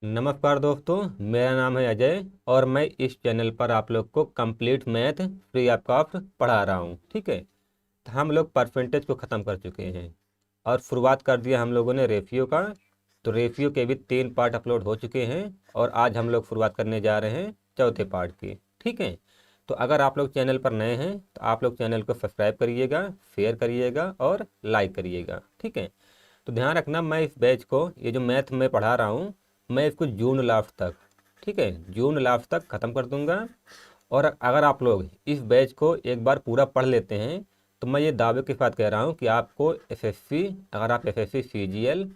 नमस्कार दोस्तों, मेरा नाम है अजय और मैं इस चैनल पर आप लोग को complete math free of cost पढ़ा रहा हूँ। ठीक है, तो हम लोग परसेंटेज को ख़त्म कर चुके हैं और शुरुआत कर दिया हम लोगों ने रेशियो का। तो रेशियो के भी 3 पार्ट अपलोड हो चुके हैं और आज हम लोग शुरुआत करने जा रहे हैं चौथे पार्ट की। ठीक है, तो अगर आप लोग चैनल पर नए हैं तो आप लोग चैनल को सब्सक्राइब करिएगा, शेयर करिएगा और लाइक करिएगा। ठीक है, तो ध्यान रखना, मैं इस बैच को, ये जो मैथ में पढ़ा रहा हूँ, मैं इसको जून लास्ट तक, ठीक है, जून लास्ट तक ख़त्म कर दूंगा। और अगर आप लोग इस बैच को एक बार पूरा पढ़ लेते हैं तो मैं ये दावे के साथ कह रहा हूँ कि आपको एसएससी, अगर आप एसएससी सीजीएल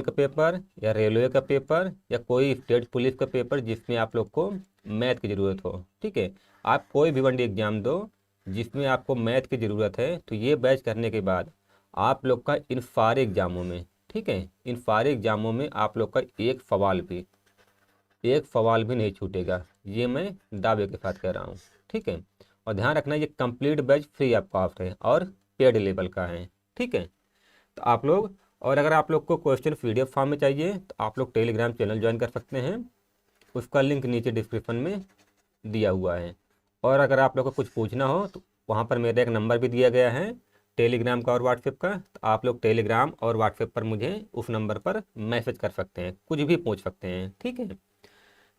का पेपर या रेलवे का पेपर या कोई स्टेट पुलिस का पेपर जिसमें आप लोग को मैथ की ज़रूरत हो, ठीक है, आप कोई भी वनडे एग्ज़ाम दो जिसमें आपको मैथ की ज़रूरत है, तो ये बैच करने के बाद आप लोग का इन सारे एग्ज़ामों में, ठीक है, इन सारे एग्ज़ामों में आप लोग का एक सवाल भी नहीं छूटेगा। ये मैं दावे के साथ कह रहा हूँ। ठीक है, और ध्यान रखना, ये complete batch free of cost है और पेड लेवल का है। ठीक है, तो आप लोग, और अगर आप लोग को क्वेश्चन पीडीएफ फॉर्म में चाहिए तो आप लोग टेलीग्राम चैनल ज्वाइन कर सकते हैं, उसका लिंक नीचे डिस्क्रिप्शन में दिया हुआ है। और अगर आप लोग को कुछ पूछना हो तो वहाँ पर मेरा एक नंबर भी दिया गया है टेलीग्राम का और व्हाट्सएप का, तो आप लोग टेलीग्राम और व्हाट्सएप पर मुझे उस नंबर पर मैसेज कर सकते हैं, कुछ भी पूछ सकते हैं। ठीक है,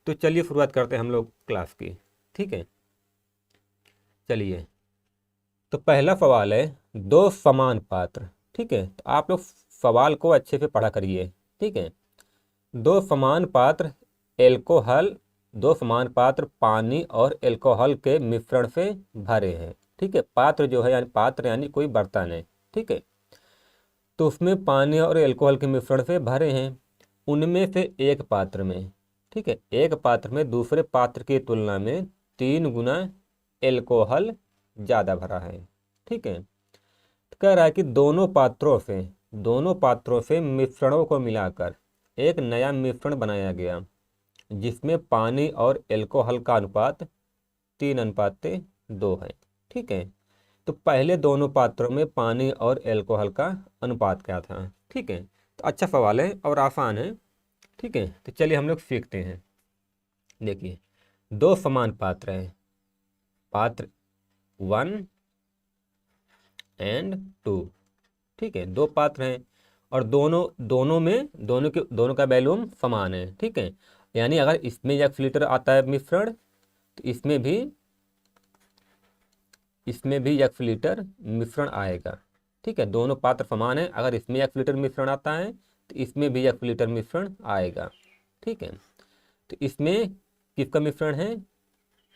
तो चलिए शुरुआत करते हैं हम लोग क्लास की। ठीक है, चलिए, तो पहला सवाल है दो समान पात्र। ठीक है, तो आप लोग सवाल को अच्छे से पढ़ा करिए। ठीक है, दो समान पात्र एल्कोहल दो समान पात्र पानी और एल्कोहल के मिश्रण से भरे हैं। ठीक है, पात्र जो है यानी पात्र यानी कोई बर्तन है। ठीक है, तो उसमें पानी और एल्कोहल के मिश्रण से भरे हैं। उनमें से एक पात्र में, ठीक है, एक पात्र में दूसरे पात्र की तुलना में 3 गुना एल्कोहल ज़्यादा भरा है। ठीक है, तो कह रहा है कि दोनों पात्रों से मिश्रणों को मिलाकर एक नया मिश्रण बनाया गया जिसमें पानी और एल्कोहल का अनुपात 3:2 है। ठीक है, तो पहले दोनों पात्रों में पानी और एल्कोहल का अनुपात क्या था। ठीक है, तो अच्छा सवाल है और आसान है। ठीक है, तो चलिए हम लोग सीखते हैं। देखिए, दो समान पात्र हैं, पात्र 1 और 2। ठीक है, दो पात्र हैं और दोनों का वैल्यूम समान है। ठीक है, यानी अगर इसमें 1 लीटर आता है मिश्रण तो इसमें भी 1 लीटर मिश्रण आएगा। ठीक है, दोनों पात्र समान है, अगर इसमें 1 लीटर मिश्रण आता है तो इसमें भी 1 लीटर मिश्रण आएगा। ठीक है, तो इसमें किसका मिश्रण है,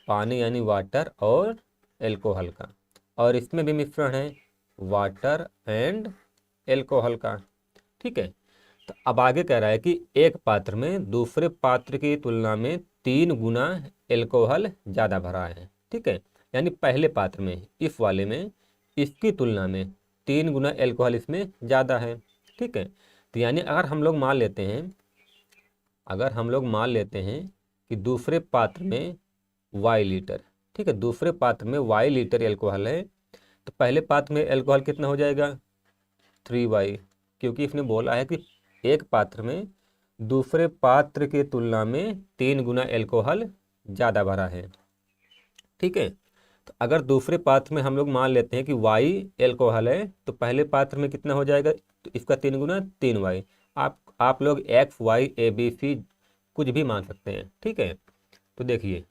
पानी यानी वाटर और एल्कोहल का, और इसमें भी मिश्रण है वाटर एंड एल्कोहल का। ठीक है, तो अब आगे कह रहा है कि एक पात्र में दूसरे पात्र की तुलना में 3 गुना एल्कोहल ज़्यादा भरा है। ठीक है, यानी पहले पात्र में, इस वाले में, इसकी तुलना में 3 गुना एल्कोहल इसमें ज़्यादा है। ठीक है, तो यानी अगर हम लोग मान लेते हैं कि दूसरे पात्र में वाई लीटर, ठीक है, दूसरे पात्र में वाई लीटर एल्कोहल है, तो पहले पात्र में एल्कोहल कितना हो जाएगा, 3y, क्योंकि इसने बोला है कि एक पात्र में दूसरे पात्र की तुलना में 3 गुना एल्कोहल ज़्यादा भरा है। ठीक है, तो अगर दूसरे पात्र में हम लोग मान लेते हैं कि y एल्कोहल है तो पहले पात्र में कितना हो जाएगा, तो इसका 3 गुना 3y। आप लोग x y a b c कुछ भी मान सकते हैं। ठीक है, तो देखिए,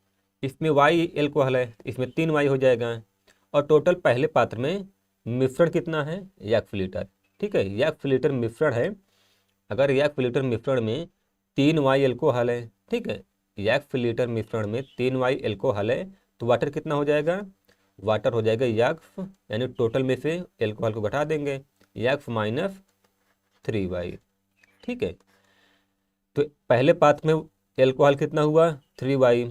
इसमें y एल्कोहल है तो इसमें 3y हो जाएगा, और टोटल पहले पात्र में मिश्रण कितना है, 1 लीटर। ठीक है, 1 लीटर मिश्रण है, अगर 1 लीटर मिश्रण में 3y एल्कोहल है, ठीक है, 1 लीटर मिश्रण में 3y एल्कोहल है, तो वाटर कितना हो जाएगा, वाटर हो जाएगा यक्स, यानी टोटल में से एल्कोहल को घटा देंगे, यक्स माइनस 3y। ठीक है, तो पहले पात्र में एल्कोहल कितना हुआ, 3y,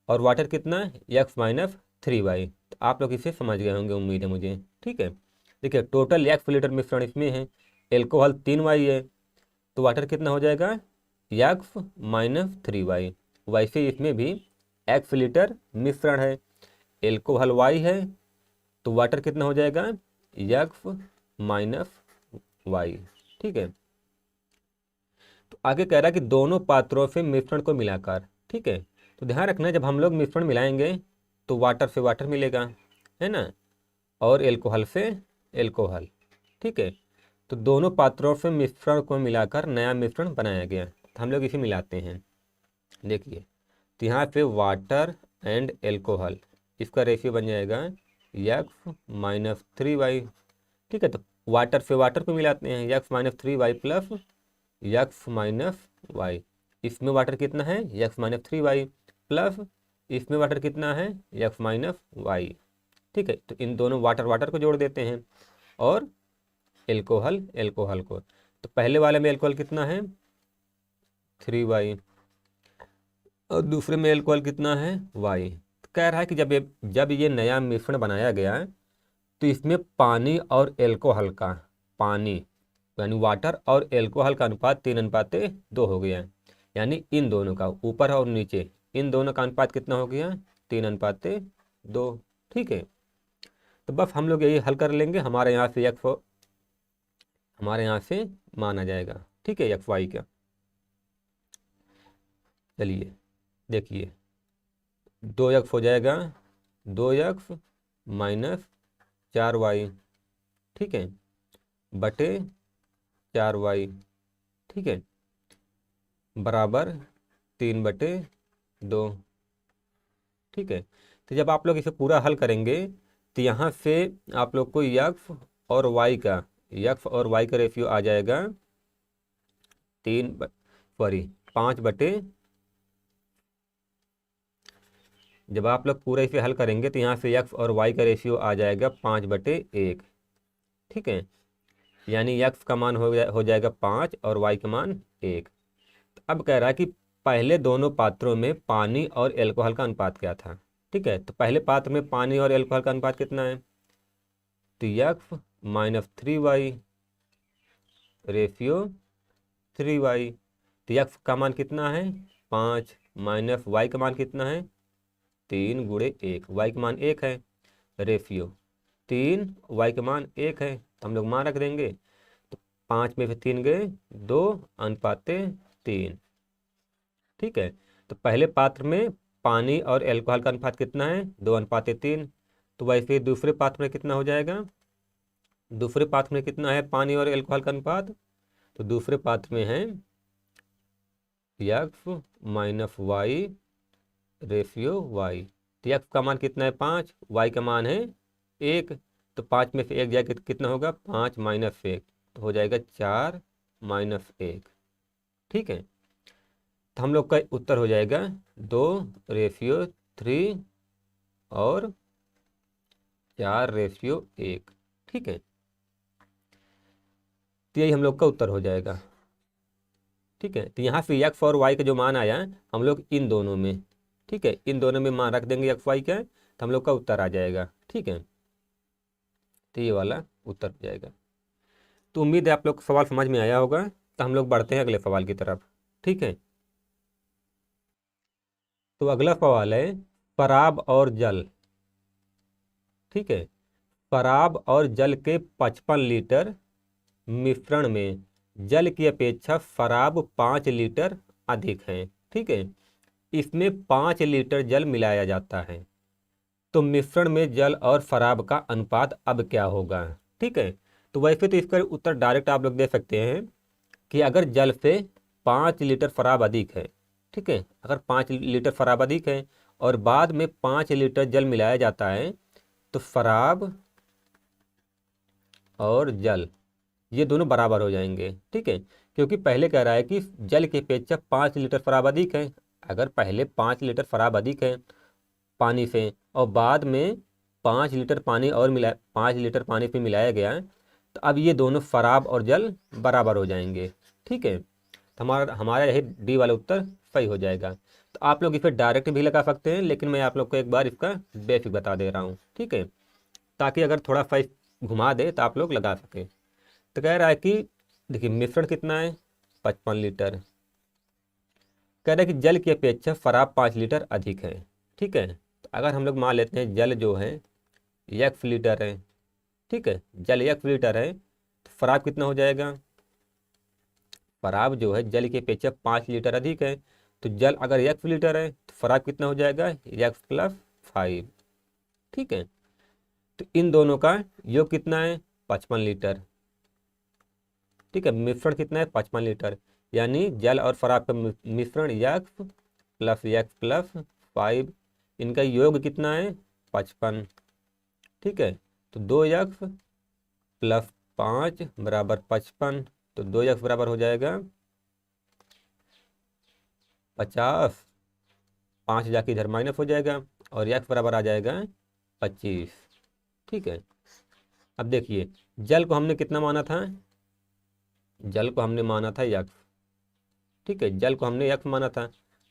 और वाटर कितना, यक्स माइनस 3y। तो आप लोग इसे समझ गए होंगे, उम्मीद है मुझे। ठीक है, देखिए टोटल 1 लीटर मिश्रण इसमें है, एल्कोहल 3y है, तो वाटर कितना हो जाएगा, यक्स माइनस 3y। वैसे इसमें भी 1 लीटर मिश्रण है, एल्कोहल y है, तो वाटर कितना हो जाएगा, यक्स माइनस y। ठीक है, तो आगे कह रहा है कि दोनों पात्रों से मिश्रण को मिलाकर, ठीक है। तो ध्यान रखना जब हम लोग मिश्रण मिलाएंगे तो वाटर से वाटर मिलेगा, है ना, और एल्कोहल से एल्कोहल, ठीक है। तो दोनों पात्रों से मिश्रण को मिलाकर नया मिश्रण बनाया गया, तो हम लोग इसे मिलाते हैं। देखिए, तो यहाँ पे वाटर एंड एल्कोहल, इसका रेशियो बन जाएगा x-3y, ठीक है। तो वाटर से वाटर को मिलाते हैं, x-3y प्लस x-y। इसमें वाटर कितना है, x-3y प्लस इसमें वाटर कितना है, x-y, ठीक है। तो इन दोनों वाटर वाटर को जोड़ देते हैं और एल्कोहल एल्कोहल को। तो पहले वाले में एल्कोहल कितना है, 3y, और दूसरे में एल्कोहल कितना है, y। तो कह रहा है कि जब ये नया मिश्रण बनाया गया तो इसमें पानी और एल्कोहल का, पानी यानी वाटर और एल्कोहल का अनुपात 3:2 हो गया। यानी इन दोनों का, ऊपर और नीचे, इन दोनों का अनुपात कितना हो गया, 3:2, ठीक है। तो बस हम लोग यही हल कर लेंगे, हमारे यहाँ से मान आ जाएगा, ठीक है, XY का। चलिए देखिए, 2x हो जाएगा, 2x माइनस 4y, ठीक है, बटे 4y, ठीक है, बराबर 3/2, ठीक है। तो जब आप लोग इसे पूरा हल करेंगे तो यहाँ से आप लोग को x और y का रेशियो आ जाएगा 5/, जब आप लोग पूरा इसे हल करेंगे तो यहाँ से x और y का रेशियो आ जाएगा 5/1, ठीक है। यानी x का मान हो जाएगा 5 और y का मान 1। तो अब कह रहा है कि पहले दोनों पात्रों में पानी और एल्कोहल का अनुपात क्या था, ठीक है। तो पहले पात्र में पानी और एल्कोहल का अनुपात कितना है, तो x-3y रेशियो 3y। तो x का मान कितना है, 5, माइनस y का मान कितना है, 3/1, y का मान 1 है, रेशियो 3, y का मान 1 है, तो हम लोग मान रख देंगे। तो 5 में से 3 गए 2, 3, ठीक है। तो पहले पात्र में पानी और एल्कोहल का अनुपात कितना है, 2:3। तो वैसे ही दूसरे पात्र में कितना हो जाएगा, दूसरे पात्र में कितना है पानी और एल्कोहल का अनुपात, तो दूसरे पात्र में है x-y रेशियो y। तो x का मान कितना है, 5, y का मान है 1। तो 5 में से 1 जाए कितना होगा, 5 माइनस 1, तो हो जाएगा 4-1, ठीक है। तो हम लोग का उत्तर हो जाएगा 2/3 और 4/1, ठीक है। तो यही हम लोग का उत्तर हो जाएगा, ठीक है। तो यहाँ से x और y का जो मान आया हम लोग इन दोनों में, ठीक है, इन दोनों में मान रख देंगे XY का, तो हम लोग का उत्तर आ जाएगा, ठीक है। तो ये वाला उत्तर हो जाएगा। तो उम्मीद है आप लोग को सवाल समझ में आया होगा। तो हम लोग बढ़ते हैं अगले सवाल की तरफ, ठीक है। तो अगला सवाल है शराब और जल, ठीक है। शराब और जल के 55 लीटर मिश्रण में जल की अपेक्षा शराब 5 लीटर अधिक है, ठीक है। इसमें 5 लीटर जल मिलाया जाता है, तो मिश्रण में जल और शराब का अनुपात अब क्या होगा, ठीक है। तो वैसे तो इसका उत्तर डायरेक्ट आप लोग दे सकते हैं कि अगर जल से 5 लीटर शराब अधिक है, ठीक है, अगर 5 लीटर शराब अधिक है और बाद में 5 लीटर जल मिलाया जाता है, तो शराब और जल ये दोनों बराबर हो जाएंगे, ठीक है। क्योंकि पहले कह रहा है कि जल की अपेक्षा 5 लीटर शराब अधिक है। अगर पहले 5 लीटर शराब अधिक है पानी से और बाद में 5 लीटर पानी और 5 लीटर पानी पे मिलाया गया, तो अब ये दोनों शराब और जल बराबर हो जाएंगे, ठीक है। तो हमारा यही डी वाला उत्तर सही हो जाएगा। तो आप लोग इसे डायरेक्ट भी लगा सकते हैं, लेकिन मैं आप लोग को एक बार इसका बेसिक बता दे रहा हूँ, ठीक है, ताकि अगर थोड़ा सा घुमा दे तो आप लोग लगा सकें। तो कह रहा है कि देखिए मिश्रण कितना है, 55 लीटर। कह रहा है कि जल की अपेक्षा शराब 5 लीटर अधिक है, ठीक है। तो अगर हम लोग मान लेते हैं जल जो है 1 लीटर है, ठीक है, जल 1 लीटर है, तो शराब कितना हो जाएगा, फराब जो है जल की अपेक्षा 5 लीटर अधिक है, तो जल अगर 1 लीटर है तो फराब कितना हो जाएगा, x + 5। ठीक है, तो इन दोनों का योग कितना है, 55 लीटर। ठीक है, मिश्रण कितना है, 55 लीटर, यानी जल और शराब का मिश्रण x + 5, इनका योग कितना है, 55। ठीक है, तो 2x + 5 = 55, तो 2x बराबर हो जाएगा 50, 5 जाके इधर माइनस हो जाएगा और x बराबर आ जाएगा 25। ठीक है, अब देखिए जल को हमने कितना माना था, जल को हमने माना था x। ठीक है, जल को हमने x माना था,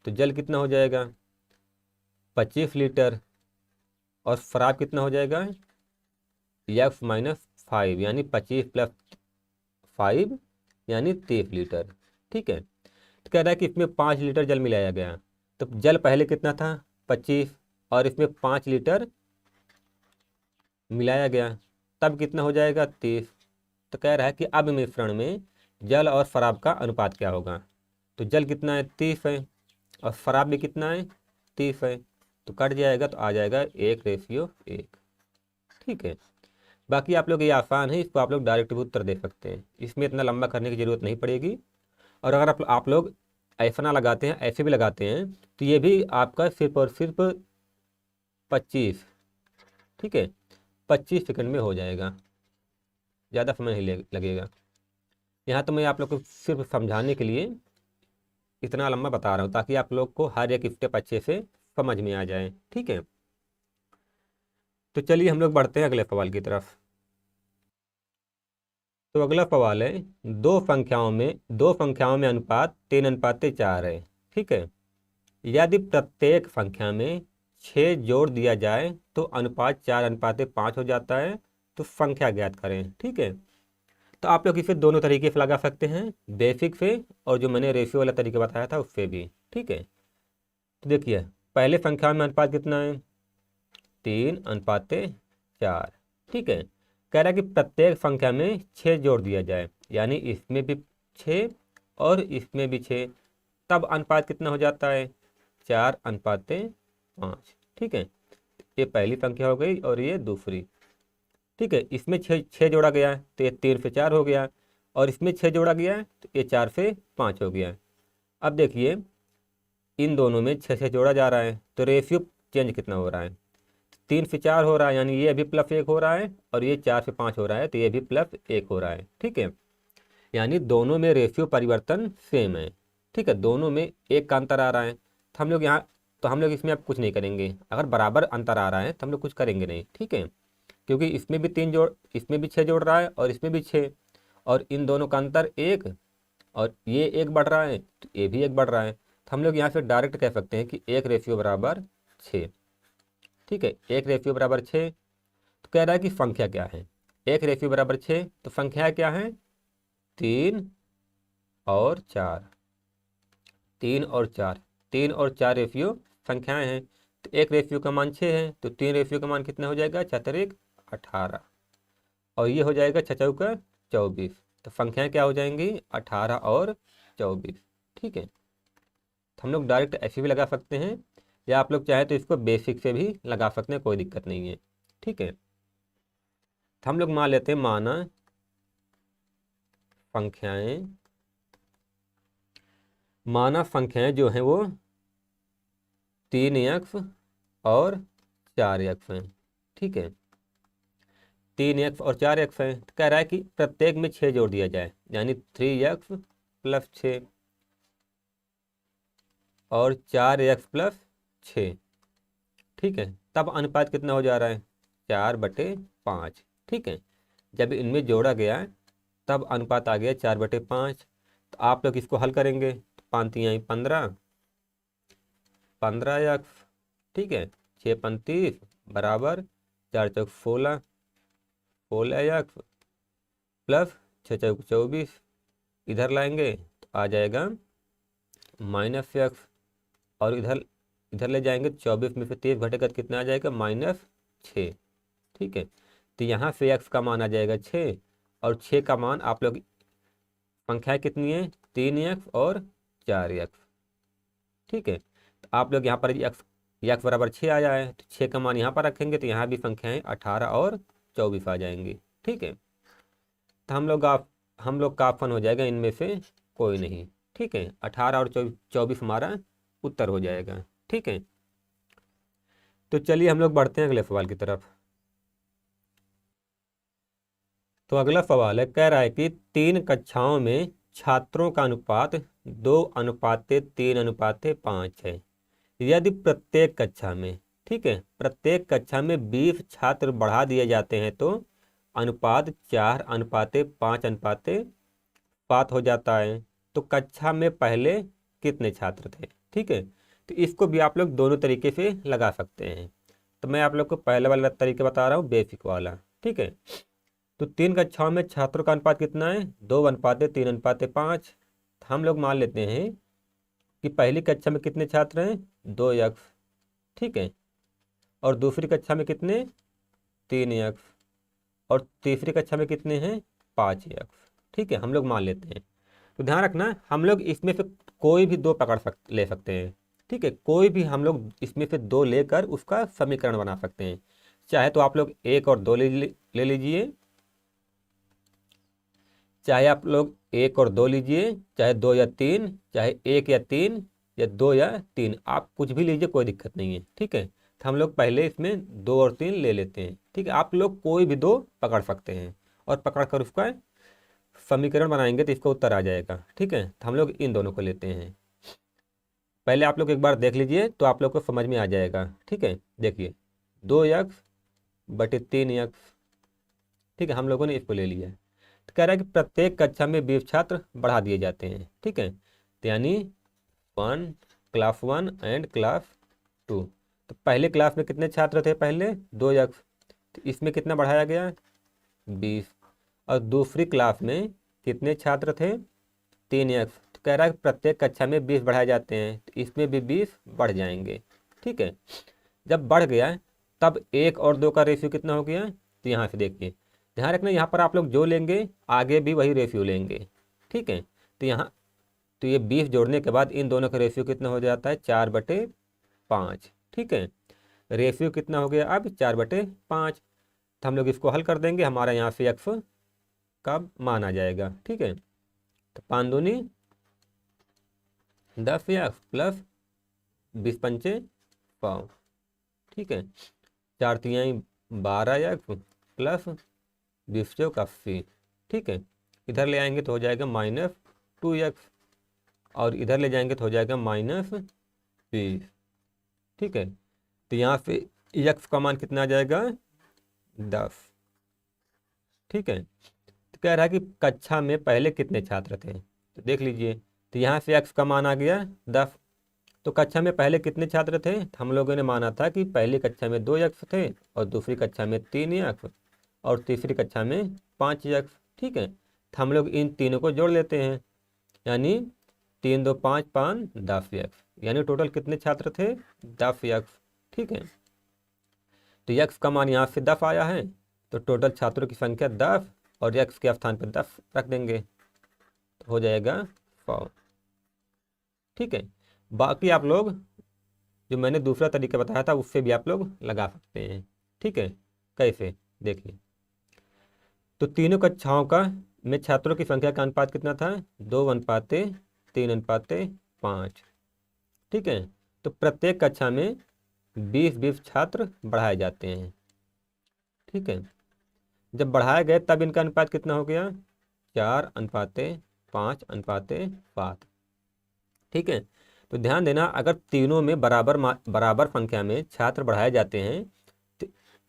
तो जल कितना हो जाएगा, 25 लीटर, और शराब कितना हो जाएगा, x - 5, यानी 25 + 5 यानी 23 लीटर। ठीक है, तो कह रहा है कि इसमें 5 लीटर जल मिलाया गया, तो जल पहले कितना था, 25, और इसमें 5 लीटर मिलाया गया, तब कितना हो जाएगा, 30। तो कह रहा है कि अब मिश्रण में जल और शराब का अनुपात क्या होगा, तो जल कितना है, 30 है, और शराब भी कितना है, 30 है, तो कट जाएगा तो आ जाएगा 1:1। ठीक है, बाकी आप लोग ये आसान है, इसको आप लोग डायरेक्ट भी उत्तर दे सकते हैं, इसमें इतना लंबा करने की जरूरत नहीं पड़ेगी। और अगर आप लोग ऐसा ना लगाते हैं, ऐसे भी लगाते हैं, तो ये भी आपका सिर्फ और सिर्फ 25, ठीक है, 25 सेकंड में हो जाएगा, ज़्यादा समय नहीं लगेगा। यहाँ तो मैं आप लोग को सिर्फ समझाने के लिए इतना लंबा बता रहा हूँ, ताकि आप लोग को हर एक स्टेप अच्छे से समझ में आ जाए। ठीक है, तो चलिए हम लोग बढ़ते हैं अगले सवाल की तरफ। तो अगला सवाल है, दो संख्याओं में अनुपात 3:4 है। ठीक है, यदि प्रत्येक संख्या में 6 जोड़ दिया जाए तो अनुपात 4:5 हो जाता है, तो संख्या ज्ञात करें। ठीक है, तो आप लोग इसे दोनों तरीके से लगा सकते हैं, बेसिक से और जो मैंने रेशियो वाला तरीका बताया था उससे भी। ठीक है, तो देखिए पहले संख्या में अनुपात कितना है, 3:4। ठीक है, कह रहा है कि प्रत्येक संख्या में 6 जोड़ दिया जाए, यानी इसमें भी 6 और इसमें भी 6, तब अनुपात कितना हो जाता है, 4:5। ठीक है, ये पहली संख्या हो गई और ये दूसरी। ठीक है, इसमें 6 जोड़ा गया है तो ये 3 से 4 हो गया, और इसमें 6 जोड़ा गया है तो ये 4 से 5 हो गया। अब देखिए इन दोनों में 6 जोड़ा जा रहा है, तो रेशियो चेंज कितना हो रहा है, 3 से 4 हो रहा है, यानी ये अभी +1 हो रहा है, और ये 4 से 5 हो रहा है तो ये भी +1 हो रहा है। ठीक है, यानी दोनों में रेशियो परिवर्तन सेम है। ठीक है, दोनों में 1 का अंतर आ रहा है, तो हम लोग इसमें अब कुछ नहीं करेंगे, अगर बराबर अंतर आ रहा है तो हम लोग कुछ करेंगे नहीं। ठीक है, क्योंकि इसमें भी 6 जोड़ रहा है और इसमें भी 6, और इन दोनों का अंतर 1, और ये 1 बढ़ रहा है तो ये भी 1 बढ़ रहा है, तो हम लोग यहाँ से डायरेक्ट कह सकते हैं कि 1:6। ठीक है, 1:6, तो कह रहा है कि संख्या क्या है, 1:6, तो संख्या क्या है, 3 और 4। 3 और 4 रेशियो संख्याएं हैं, तो 1 रेशियो का मान 6 है, तो 3 रेशियो का मान कितना हो जाएगा, 4×1 = 18, और ये हो जाएगा 6×4 = 24, तो संख्याएं क्या हो जाएंगी, 18 और 24। ठीक है, तो हम लोग डायरेक्ट ऐसे भी लगा सकते हैं, या आप लोग चाहे तो इसको बेसिक से भी लगा सकते हैं, कोई दिक्कत नहीं है। ठीक है, तो हम लोग मान लेते हैं, माना संख्याएं जो हैं वो 3x और 4x हैं। ठीक है, 3x और 4x हैं, तो कह रहा है कि प्रत्येक में 6 जोड़ दिया जाए, यानी 3x + 6 और 4x + 6। ठीक है, तब अनुपात कितना हो जा रहा है, 4/5। ठीक है, जब इनमें जोड़ा गया तब अनुपात आ गया 4/5। तो आप लोग इसको हल करेंगे, 5×3 = 15, 15x। ठीक है, 6×5 = 4×4 = 16, 16x + 6×4 = 24, इधर लाएंगे तो आ जाएगा -x, और इधर इधर ले जाएंगे तो 24 में से 23 घटेगा तो कितना आ जाएगा, -6। ठीक है, तो यहाँ से x का मान आ जाएगा 6, और 6 का मान आप लोग, संख्या कितनी है 3x और 4x। ठीक है, तो आप लोग यहाँ पर x बराबर 6 आ जाए तो 6 का मान यहाँ पर रखेंगे तो यहाँ भी संख्याएं 18 और 24 आ जाएंगी। ठीक है, तो हम लोग का ऑप्शन हो जाएगा इनमें से कोई नहीं। ठीक है, 18 और 24 हमारा उत्तर हो जाएगा। ठीक है, तो चलिए हम लोग बढ़ते हैं अगले सवाल की तरफ। तो अगला सवाल है, कह रहा है कि 3 कक्षाओं में छात्रों का अनुपात 2:3:5 है। यदि प्रत्येक कक्षा में, ठीक है, प्रत्येक कक्षा में 20 छात्र बढ़ा दिए जाते हैं तो अनुपात 4:5:7 हो जाता है। तो कक्षा में पहले कितने छात्र थे? ठीक है, तो इसको भी आप लोग दोनों तरीके से लगा सकते हैं। तो मैं आप लोग को पहले वाला तरीका बता रहा हूँ, बेसिक वाला। ठीक है, तो 3 कक्षाओं में छात्रों का अनुपात कितना है? 2:3:5। हम लोग मान लेते हैं कि पहली कक्षा में कितने छात्र हैं? 2x। ठीक है, और दूसरी कक्षा में कितने? 3x। और तीसरी कक्षा में कितने हैं? 5x। ठीक है, हम लोग मान लेते हैं। तो ध्यान रखना, हम लोग इसमें से कोई भी दो ले सकते हैं। ठीक है, कोई भी हम लोग इसमें से दो लेकर उसका समीकरण बना सकते हैं। चाहे तो आप लोग 1 और 2 ले लीजिए, चाहे आप लोग 1 और 2 लीजिए, चाहे 2 या 3, चाहे 1 या 3 या 2 या 3, आप कुछ भी लीजिए, कोई दिक्कत नहीं है। ठीक है, तो हम लोग पहले इसमें 2 और 3 ले लेते हैं। ठीक है, आप लोग कोई भी दो पकड़ सकते हैं और पकड़ कर उसका समीकरण बनाएंगे तो इसका उत्तर आ जाएगा। ठीक है, तो हम लोग इन दोनों को लेते हैं। पहले आप लोग एक बार देख लीजिए तो आप लोग को समझ में आ जाएगा। ठीक है, देखिए 2x/3x। ठीक है, हम लोगों ने इसको ले लिया है। तो कह रहा है कि प्रत्येक कक्षा में 20 छात्र बढ़ा दिए जाते हैं। ठीक है, तो यानी क्लास 1 एंड क्लास 2। तो पहले क्लास में कितने छात्र थे? पहले 2x, तो इसमें कितना बढ़ाया गया? 20। और दूसरी क्लास में कितने छात्र थे? 3x। तो कह रहा है कि प्रत्येक कक्षा में 20 बढ़ाए जाते हैं तो इसमें भी 20 बढ़ जाएंगे। ठीक है, जब बढ़ गया तब 1 और 2 का रेशियो कितना हो गया? तो यहाँ से देखिए, ध्यान रखना, यहाँ पर आप लोग जो लेंगे आगे भी वही रेशियो लेंगे। ठीक है, तो यहाँ तो ये 20 जोड़ने के बाद इन दोनों का रेशियो कितना हो जाता है? 4/5। ठीक है, रेशियो कितना हो गया अब? 4/5। तो हम लोग इसको हल कर देंगे, हमारा यहाँ से x का मान आ जाएगा। ठीक है, तो 5 दूनी 10x प्लस 20×5 100। ठीक है, 4 तिहाई 12x प्लस 20×80। ठीक है, इधर ले आएंगे तो हो जाएगा -2x और इधर ले जाएंगे तो हो जाएगा -20। ठीक है, तो यहाँ से x का मान कितना आ जाएगा? 10। ठीक है, तो कह रहा है कि कक्षा में पहले कितने छात्र थे? तो देख लीजिए, तो यहाँ से x का मान आ गया 10। तो कक्षा में पहले कितने छात्र थे? हम लोगों ने माना था कि पहली कक्षा में 2x थे और दूसरी कक्षा में 3x और तीसरी कक्षा में 5x। ठीक है, तो हम लोग इन तीनों को जोड़ लेते हैं, यानी 3 2 5 5 10x, यानी टोटल कितने छात्र थे? 10x। ठीक है, तो x का मान यहाँ से 10 आया है तो टोटल छात्रों की संख्या 10 और x के स्थान पर 10 रख देंगे तो हो जाएगा 100। ठीक है, बाकी आप लोग जो मैंने दूसरा तरीका बताया था उससे भी आप लोग लगा सकते हैं। ठीक है, कैसे? देखिए, तो तीनों कक्षाओं का में छात्रों की संख्या का अनुपात कितना था? 2:3:5। ठीक है, तो प्रत्येक कक्षा में 20 छात्र बढ़ाए जाते हैं। ठीक है, जब बढ़ाए गए तब इनका अनुपात कितना हो गया? 4:5:7। ठीक है, तो ध्यान देना, अगर तीनों में बराबर संख्या में छात्र बढ़ाए जाते हैं तो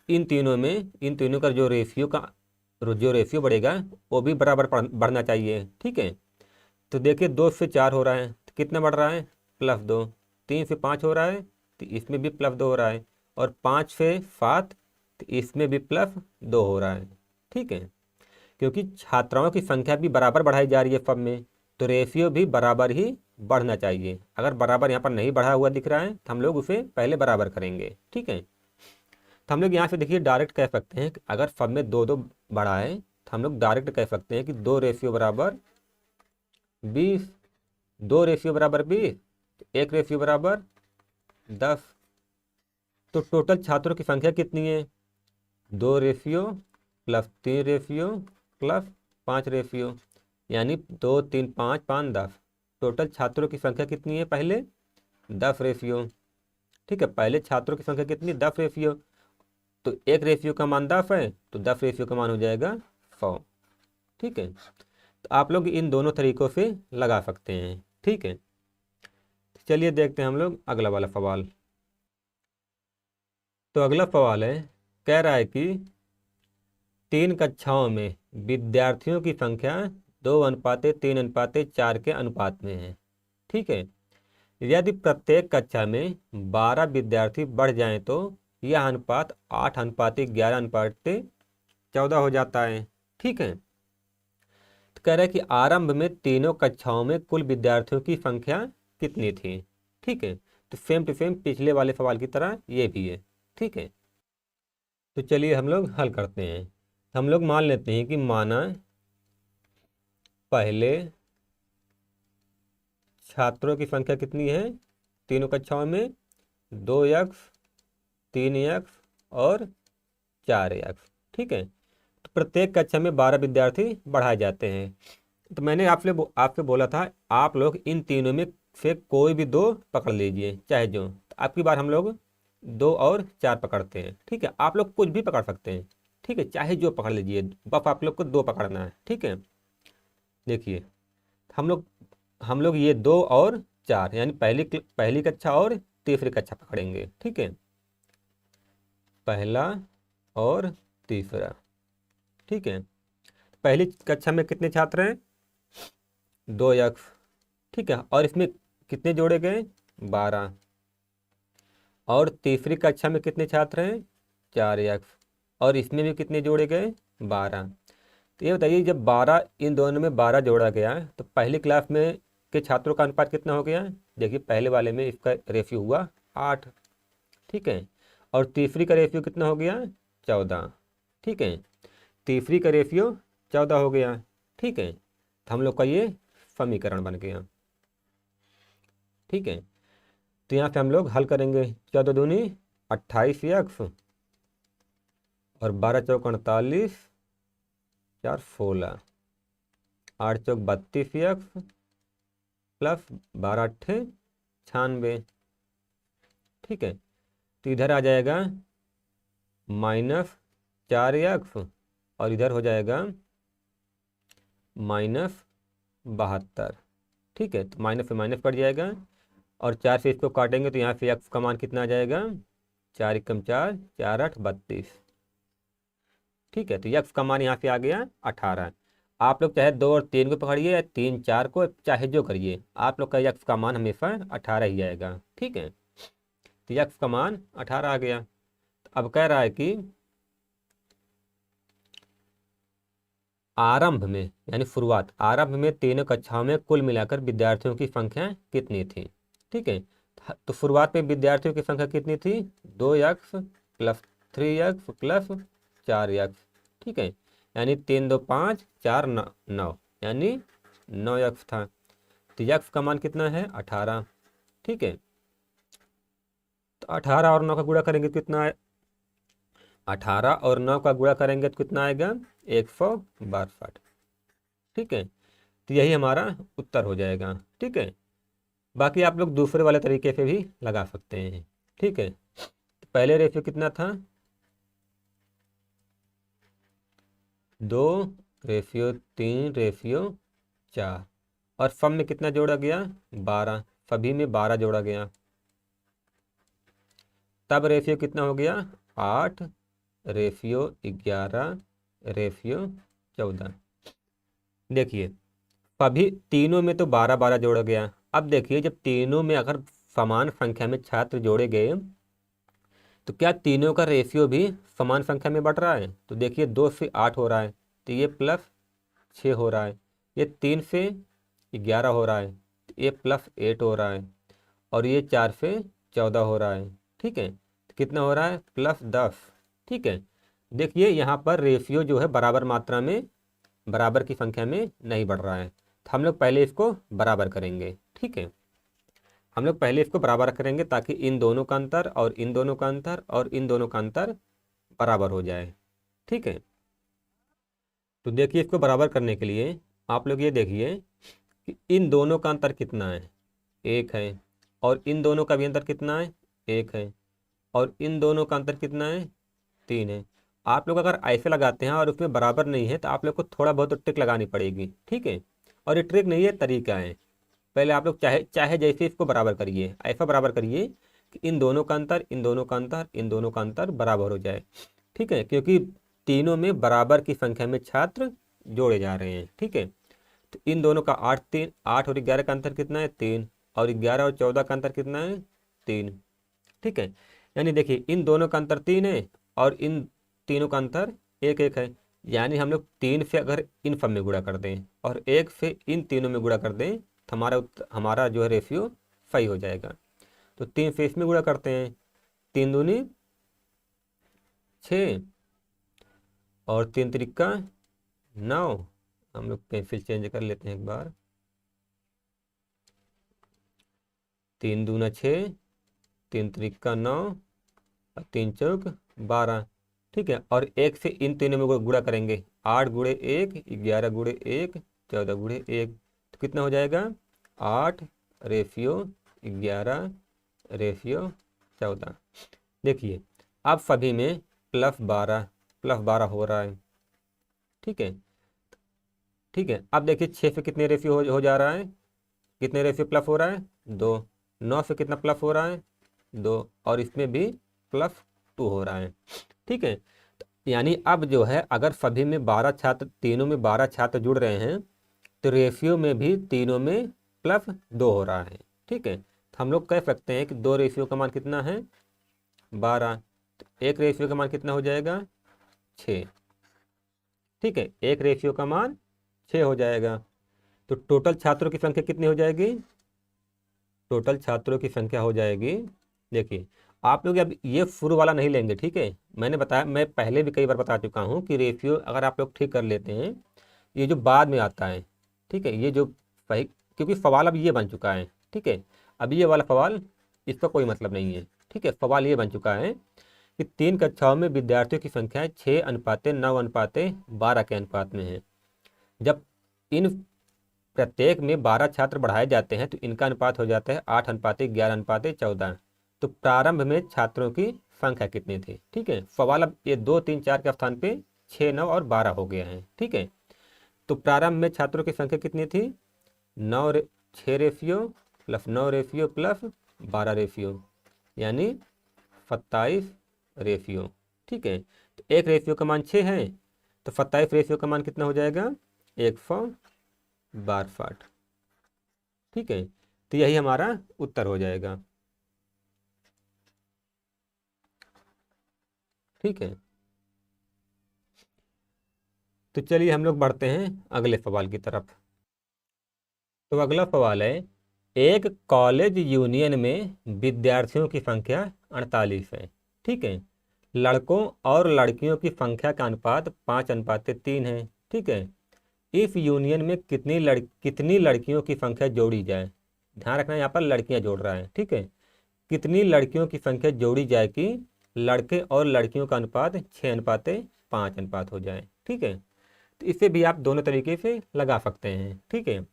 इन तीनों का जो रेशियो बढ़ेगा वो भी बराबर बढ़ना चाहिए। ठीक है, तो देखिए 2 से 4 हो रहा है तो कितना बढ़ रहा है? +2। 3 से 5 हो रहा है तो इसमें भी +2 हो रहा है और 5 से 7 तो इसमें भी +2 हो रहा है। ठीक है, क्योंकि छात्राओं की संख्या भी बराबर बढ़ाई जा रही है सब में, तो रेशियो भी बराबर ही बढ़ना चाहिए। अगर बराबर यहाँ पर नहीं बढ़ा हुआ दिख रहा है तो हम लोग उसे पहले बराबर करेंगे। ठीक है, तो हम लोग यहाँ से देखिए डायरेक्ट कह सकते हैं कि अगर सब में 2 2 बढ़ा है तो हम लोग डायरेक्ट कह सकते हैं कि 2 रेशियो बराबर 20। 2 रेशियो बराबर 20, 1 रेशियो बराबर 10। तो टोटल छात्रों की संख्या कितनी है? 2 ratio plus 3 ratio plus 5 ratio, यानी 2 3 5 5 10। टोटल छात्रों की संख्या कितनी है? पहले 10 रेशियो। ठीक है, पहले छात्रों की संख्या कितनी? 10 रेशियो। तो 1 रेशियो का मान 10 है, तो 10 रेशियो का मान हो जाएगा 100। ठीक है, तो आप लोग इन दोनों तरीकों से लगा सकते हैं। ठीक है, चलिए देखते हैं हम लोग अगला वाला सवाल। तो अगला सवाल है, कह रहा है कि 3 कक्षाओं में विद्यार्थियों की संख्या 2:3:4 के अनुपात में है। ठीक है, यदि प्रत्येक कक्षा में 12 विद्यार्थी बढ़ जाएं तो यह अनुपात 8:11:14 हो जाता है। ठीक है, तो कह रहा है कि आरंभ में तीनों कक्षाओं में कुल विद्यार्थियों की संख्या कितनी थी। ठीक है, तो सेम टू सेम पिछले वाले सवाल की तरह ये भी है। ठीक है, तो चलिए हम लोग हल करते हैं। हम लोग मान लेते हैं कि माना पहले छात्रों की संख्या कितनी है तीनों कक्षाओं में? 2x, 3x और 4x। ठीक है, तो प्रत्येक कक्षा में 12 विद्यार्थी बढ़ाए जाते हैं। तो मैंने आपसे बोला था आप लोग इन तीनों में से कोई भी 2 पकड़ लीजिए, चाहे जो। तो आपकी बार हम लोग 2 और 4 पकड़ते हैं। ठीक है, आप लोग कुछ भी पकड़ सकते हैं। ठीक है, चाहे जो पकड़ लीजिए, बस आप लोग को 2 पकड़ना है। ठीक है, देखिए हम लोग ये 2 और 4 यानी पहली कक्षा और तीसरी कक्षा पकड़ेंगे। ठीक है, पहला और तीसरा। ठीक है, पहली कक्षा में कितने छात्र हैं? 2x। ठीक है, और इसमें कितने जोड़े गए? 12। और तीसरी कक्षा में कितने छात्र हैं? 4x। और इसमें भी कितने जोड़े गए? 12। तो ये बताइए, जब 12 इन दोनों में 12 जोड़ा गया तो पहली क्लास में के छात्रों का अनुपात कितना हो गया? देखिए पहले वाले में इसका रेशियो हुआ 8। ठीक है, और तीसरी का रेशियो कितना हो गया? 14। ठीक है, तीसरी का रेशियो 14 हो गया। ठीक है, तो हम लोग का ये समीकरण बन गया। ठीक है, तो यहाँ से हम लोग हल करेंगे। 14 दूनी 28x और 12 चौक 48, 4 16, 8 चौक 32x प्लस 12 अट्ठे 96। ठीक है, तो इधर आ जाएगा -4x और इधर हो जाएगा -72। ठीक है, तो माइनस से माइनस कट जाएगा और 4 से इसको काटेंगे तो यहाँ से x का मान कितना आ जाएगा? 4 एकम 4, 4 8 32। ठीक है, तो x का मान यहाँ से आ गया 18। आप लोग चाहे 2 और 3 को पकड़िए या 3 4 को, चाहे जो करिए, आप लोग का x का मान हमेशा 18 ही आएगा। ठीक है, तो x का मान 18 आ गया। तो अब कह रहा है कि आरंभ में यानी शुरुआत आरंभ में तीनों कक्षाओं में कुल मिलाकर विद्यार्थियों की संख्या कितनी थी। ठीक है, तो शुरुआत में विद्यार्थियों की संख्या कितनी थी? 2x plus 3x plus 4x। ठीक है, यानी 3 2 5 4 9 यानी 9x था। तो x का मान कितना है? 18। ठीक है, तो 18 और 9 का गुणा करेंगे तो कितना? 18 और 9 का गुणा करेंगे तो कितना आएगा? 162। ठीक है, तो यही हमारा उत्तर हो जाएगा। ठीक है, बाकी आप लोग दूसरे वाले तरीके से भी लगा सकते हैं। ठीक है, तो पहले रेशियो कितना था? 2 रेशियो 3 रेशियो 4 और सब में कितना जोड़ा गया? 12। सभी में 12 जोड़ा गया, तब रेशियो कितना हो गया? 8 रेशियो 11 रेशियो 14। देखिए सभी तीनों में तो 12 12 जोड़ा गया। अब देखिए जब तीनों में अगर समान संख्या में छात्र जोड़े गए तो क्या तीनों का रेशियो भी समान संख्या में बढ़ रहा है? तो देखिए 2 से 8 हो रहा है तो ये प्लस 6 हो रहा है, ये 3 से 11 हो रहा है तो ये प्लस 8 हो रहा है, और ये 4 से 14 हो रहा है। ठीक है, तो कितना हो रहा है? प्लस 10। ठीक है, देखिए यहाँ पर रेशियो जो है बराबर मात्रा में बराबर की संख्या में नहीं बढ़ रहा है, तो हम लोग पहले इसको बराबर करेंगे। ठीक है। हम लोग पहले इसको बराबर करेंगे ताकि इन दोनों का अंतर और इन दोनों का अंतर और इन दोनों का अंतर बराबर हो जाए, ठीक है। तो देखिए इसको बराबर करने के लिए आप लोग ये देखिए कि इन दोनों का अंतर कितना है, 1 है, और इन दोनों का भी अंतर कितना है, 1 है, और इन दोनों का अंतर कितना है, 3 है। आप लोग अगर ऐसे लगाते हैं और उसमें बराबर नहीं है तो आप लोग को थोड़ा बहुत तो ट्रिक लगानी पड़ेगी, ठीक है। और ये ट्रिक नहीं है, तरीका है। पहले आप लोग चाहे चाहे जैसे इसको बराबर करिए, ऐसा बराबर करिए कि इन दोनों का अंतर, इन दोनों का अंतर, इन दोनों का अंतर बराबर हो जाए, ठीक है, क्योंकि तीनों में बराबर की संख्या में छात्र जोड़े जा रहे हैं, ठीक है। तो इन दोनों का 8 और 11 का अंतर कितना है, 3, और 11 और 14 का अंतर कितना है, 3, ठीक है। यानी देखिए इन दोनों का अंतर 3 है और इन तीनों का अंतर 1 है। यानी हम लोग 3 से अगर इन सब में गुणा कर दें और 1 से इन तीनों में गुणा कर दें तो हमारा जो है रेशियो सही हो जाएगा। तो 3 से इसमें गुणा करते हैं, 3 दूनी 6 और 3 त्रिका 9। हम लोग पेंसिल चेंज कर लेते हैं एक बार, 3 दूना 6, 3 त्रिका 9 और 3 चौक 12, ठीक है। और 1 से इन तीनों में गुणा करेंगे, 8 गुणे 1 11 गुणे 1 14 गुणे 1, तो कितना हो जाएगा, 8 रेशियो 11 रेशियो 14। देखिए अब सभी में +12 हो रहा है, ठीक है, ठीक है। अब देखिए 6 से कितने रेशियो हो जा रहा है, कितने रेशियो प्लस हो रहा है, 2। 9 से कितना प्लस हो रहा है, 2, और इसमें भी +2 हो रहा है, ठीक है। यानी अब जो है अगर सभी में 12 छात्र, तीनों में 12 छात्र जुड़ रहे हैं तो रेशियो में भी तीनों में +2 हो रहा है, ठीक है। तो हम लोग कह सकते हैं कि 2 रेशियो का मान कितना है, 12। तो 1 रेशियो का मान कितना हो जाएगा, 6, ठीक है। 1 रेशियो का मान 6 हो जाएगा। तो टोटल छात्रों की संख्या कितनी हो जाएगी, टोटल छात्रों की संख्या हो जाएगी, देखिए आप लोग अब ये शुरू वाला नहीं लेंगे, ठीक है। मैंने बताया, मैं पहले भी कई बार बता चुका हूँ कि रेशियो अगर आप लोग ठीक कर लेते हैं, ये जो बाद में आता है, ठीक है, ये जो सही, क्योंकि सवाल अब ये बन चुका है, ठीक है। अब ये वाला सवाल, इसका कोई मतलब नहीं है, ठीक है। सवाल ये बन चुका है कि 3 कक्षाओं में विद्यार्थियों की संख्या 6:9:12 के अनुपात में है। जब इन प्रत्येक में 12 छात्र बढ़ाए जाते हैं तो इनका अनुपात हो जाता है 8:11:14। तो प्रारंभ में छात्रों की संख्या कितनी थी, ठीक है। सवाल अब ये 2 3 4 के स्थान पे 6 9 और 12 हो गया है, ठीक है। तो प्रारंभ में छात्रों की संख्या कितनी थी, 6 ratio plus 9 ratio plus 12 ratio, यानी 27 रेशियो, ठीक है। तो 1 रेशियो का मान 6 है, तो 27 रेशियो का मान कितना हो जाएगा, 162, ठीक है। तो यही हमारा उत्तर हो जाएगा, ठीक है। तो चलिए हम लोग बढ़ते हैं अगले सवाल की तरफ। तो अगला सवाल है, एक कॉलेज यूनियन में विद्यार्थियों की संख्या 48 है, ठीक है। लड़कों और लड़कियों की संख्या का अनुपात 5:3 है, ठीक है। इस यूनियन में कितनी लड़कियों की संख्या जोड़ी जाए, ध्यान रखना यहाँ पर लड़कियां जोड़ रहा है, ठीक है। कितनी लड़कियों की संख्या जोड़ी जाए कि लड़के और लड़कियों का अनुपात 6:5 अनुपात हो जाए, ठीक है। तो इसे भी आप दोनों तरीके से लगा सकते हैं, ठीक है।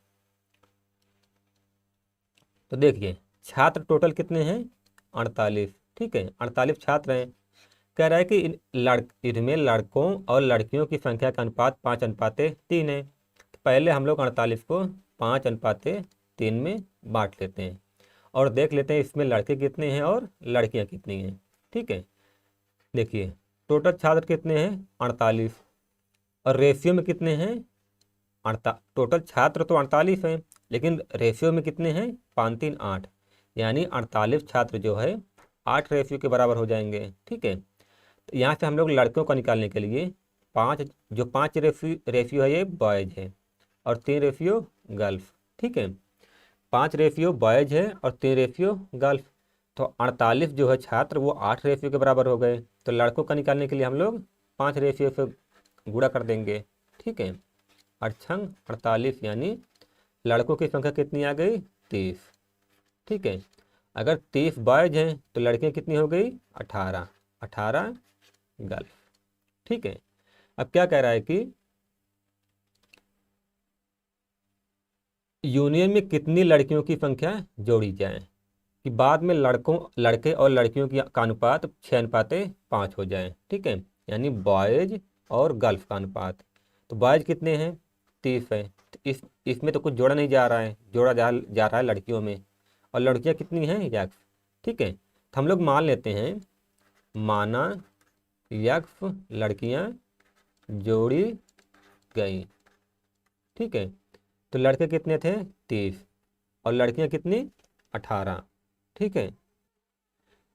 तो देखिए छात्र टोटल कितने हैं, 48, ठीक है, 48 छात्र हैं। कह रहा है कि इनमें लड़कों और लड़कियों की संख्या का अनुपात 5:3 है। तो पहले हम लोग 48 को 5:3 में बांट लेते हैं और देख लेते हैं इसमें लड़के कितने हैं और लड़कियां कितनी हैं, ठीक है। देखिए टोटल छात्र कितने हैं, 48, और रेशियो में कितने हैं, टोटल छात्र तो 48 हैं लेकिन रेशियो में कितने हैं, 5 3 8, यानी 48 छात्र जो है 8 रेशियो के बराबर हो जाएंगे, ठीक है। तो यहाँ से हम लोग लड़कियों का निकालने के लिए 5 रेशियो है ये बॉयज है और 3 रेशियो गर्ल्स, ठीक है। 5 रेशियो बॉयज है और 3 रेशियो गर्ल्स, तो 48 जो है छात्र वो 8 रेशियो के बराबर हो गए। तो लड़कों का निकालने के लिए हम लोग 5 रेशियो से गुणा कर देंगे, ठीक है। 8 × 48 यानी लड़कों की संख्या कितनी आ गई, 30। ठीक है, अगर 30 बॉयज हैं तो लड़कियां कितनी हो गई 18, 18 गर्ल्स। ठीक है, अब क्या कह रहा है कि यूनियन में कितनी लड़कियों की संख्या जोड़ी जाए कि बाद में लड़के और लड़कियों की का अनुपात 6:5 हो जाए। ठीक है, यानी बॉयज और गर्ल्स का अनुपात। तो बॉयज कितने हैं 30 है, तो इसमें तो कुछ जोड़ा नहीं जा रहा है, जोड़ा जा रहा है लड़कियों में, और लड़कियां कितनी हैं यक्स। ठीक है, तो हम लोग मान लेते हैं, माना यक्स लड़कियां जोड़ी गई। ठीक है, तो लड़के कितने थे 30 और लड़कियां कितनी 18। ठीक है,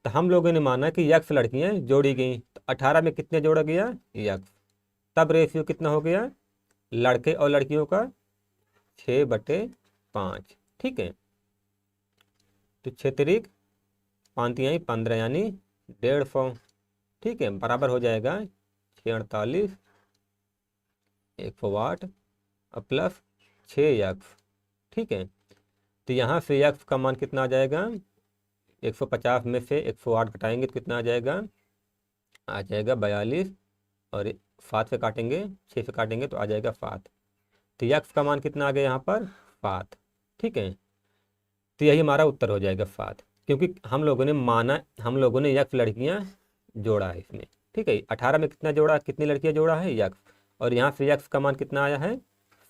तो हम लोगों ने माना कि यक्स लड़कियां जोड़ी गई, तो 18 में कितने जोड़ा गया यक्स, तब रेशियो कितना हो गया लड़के और लड़कियों का 6/5। ठीक है, तो 6 तिरिक 5 15 यानी 150। ठीक है, बराबर हो जाएगा 648 108 और प्लस 6 यक्स। ठीक है, तो यहाँ से यक्स का मान कितना आ जाएगा, 150 में से 108 घटाएंगे तो कितना आ जाएगा 42, और 7 से काटेंगे 6 से काटेंगे तो आ जाएगा 7। तो यक्स का मान कितना आ गया यहाँ पर 7। ठीक है, तो यही हमारा उत्तर हो जाएगा 7, क्योंकि हम लोगों ने यक्स लड़कियाँ जोड़ा है इसमें। ठीक है, 18 में कितना जोड़ा, कितनी लड़कियाँ जोड़ा है यक्स, और यहाँ से यक्स का मान कितना आया है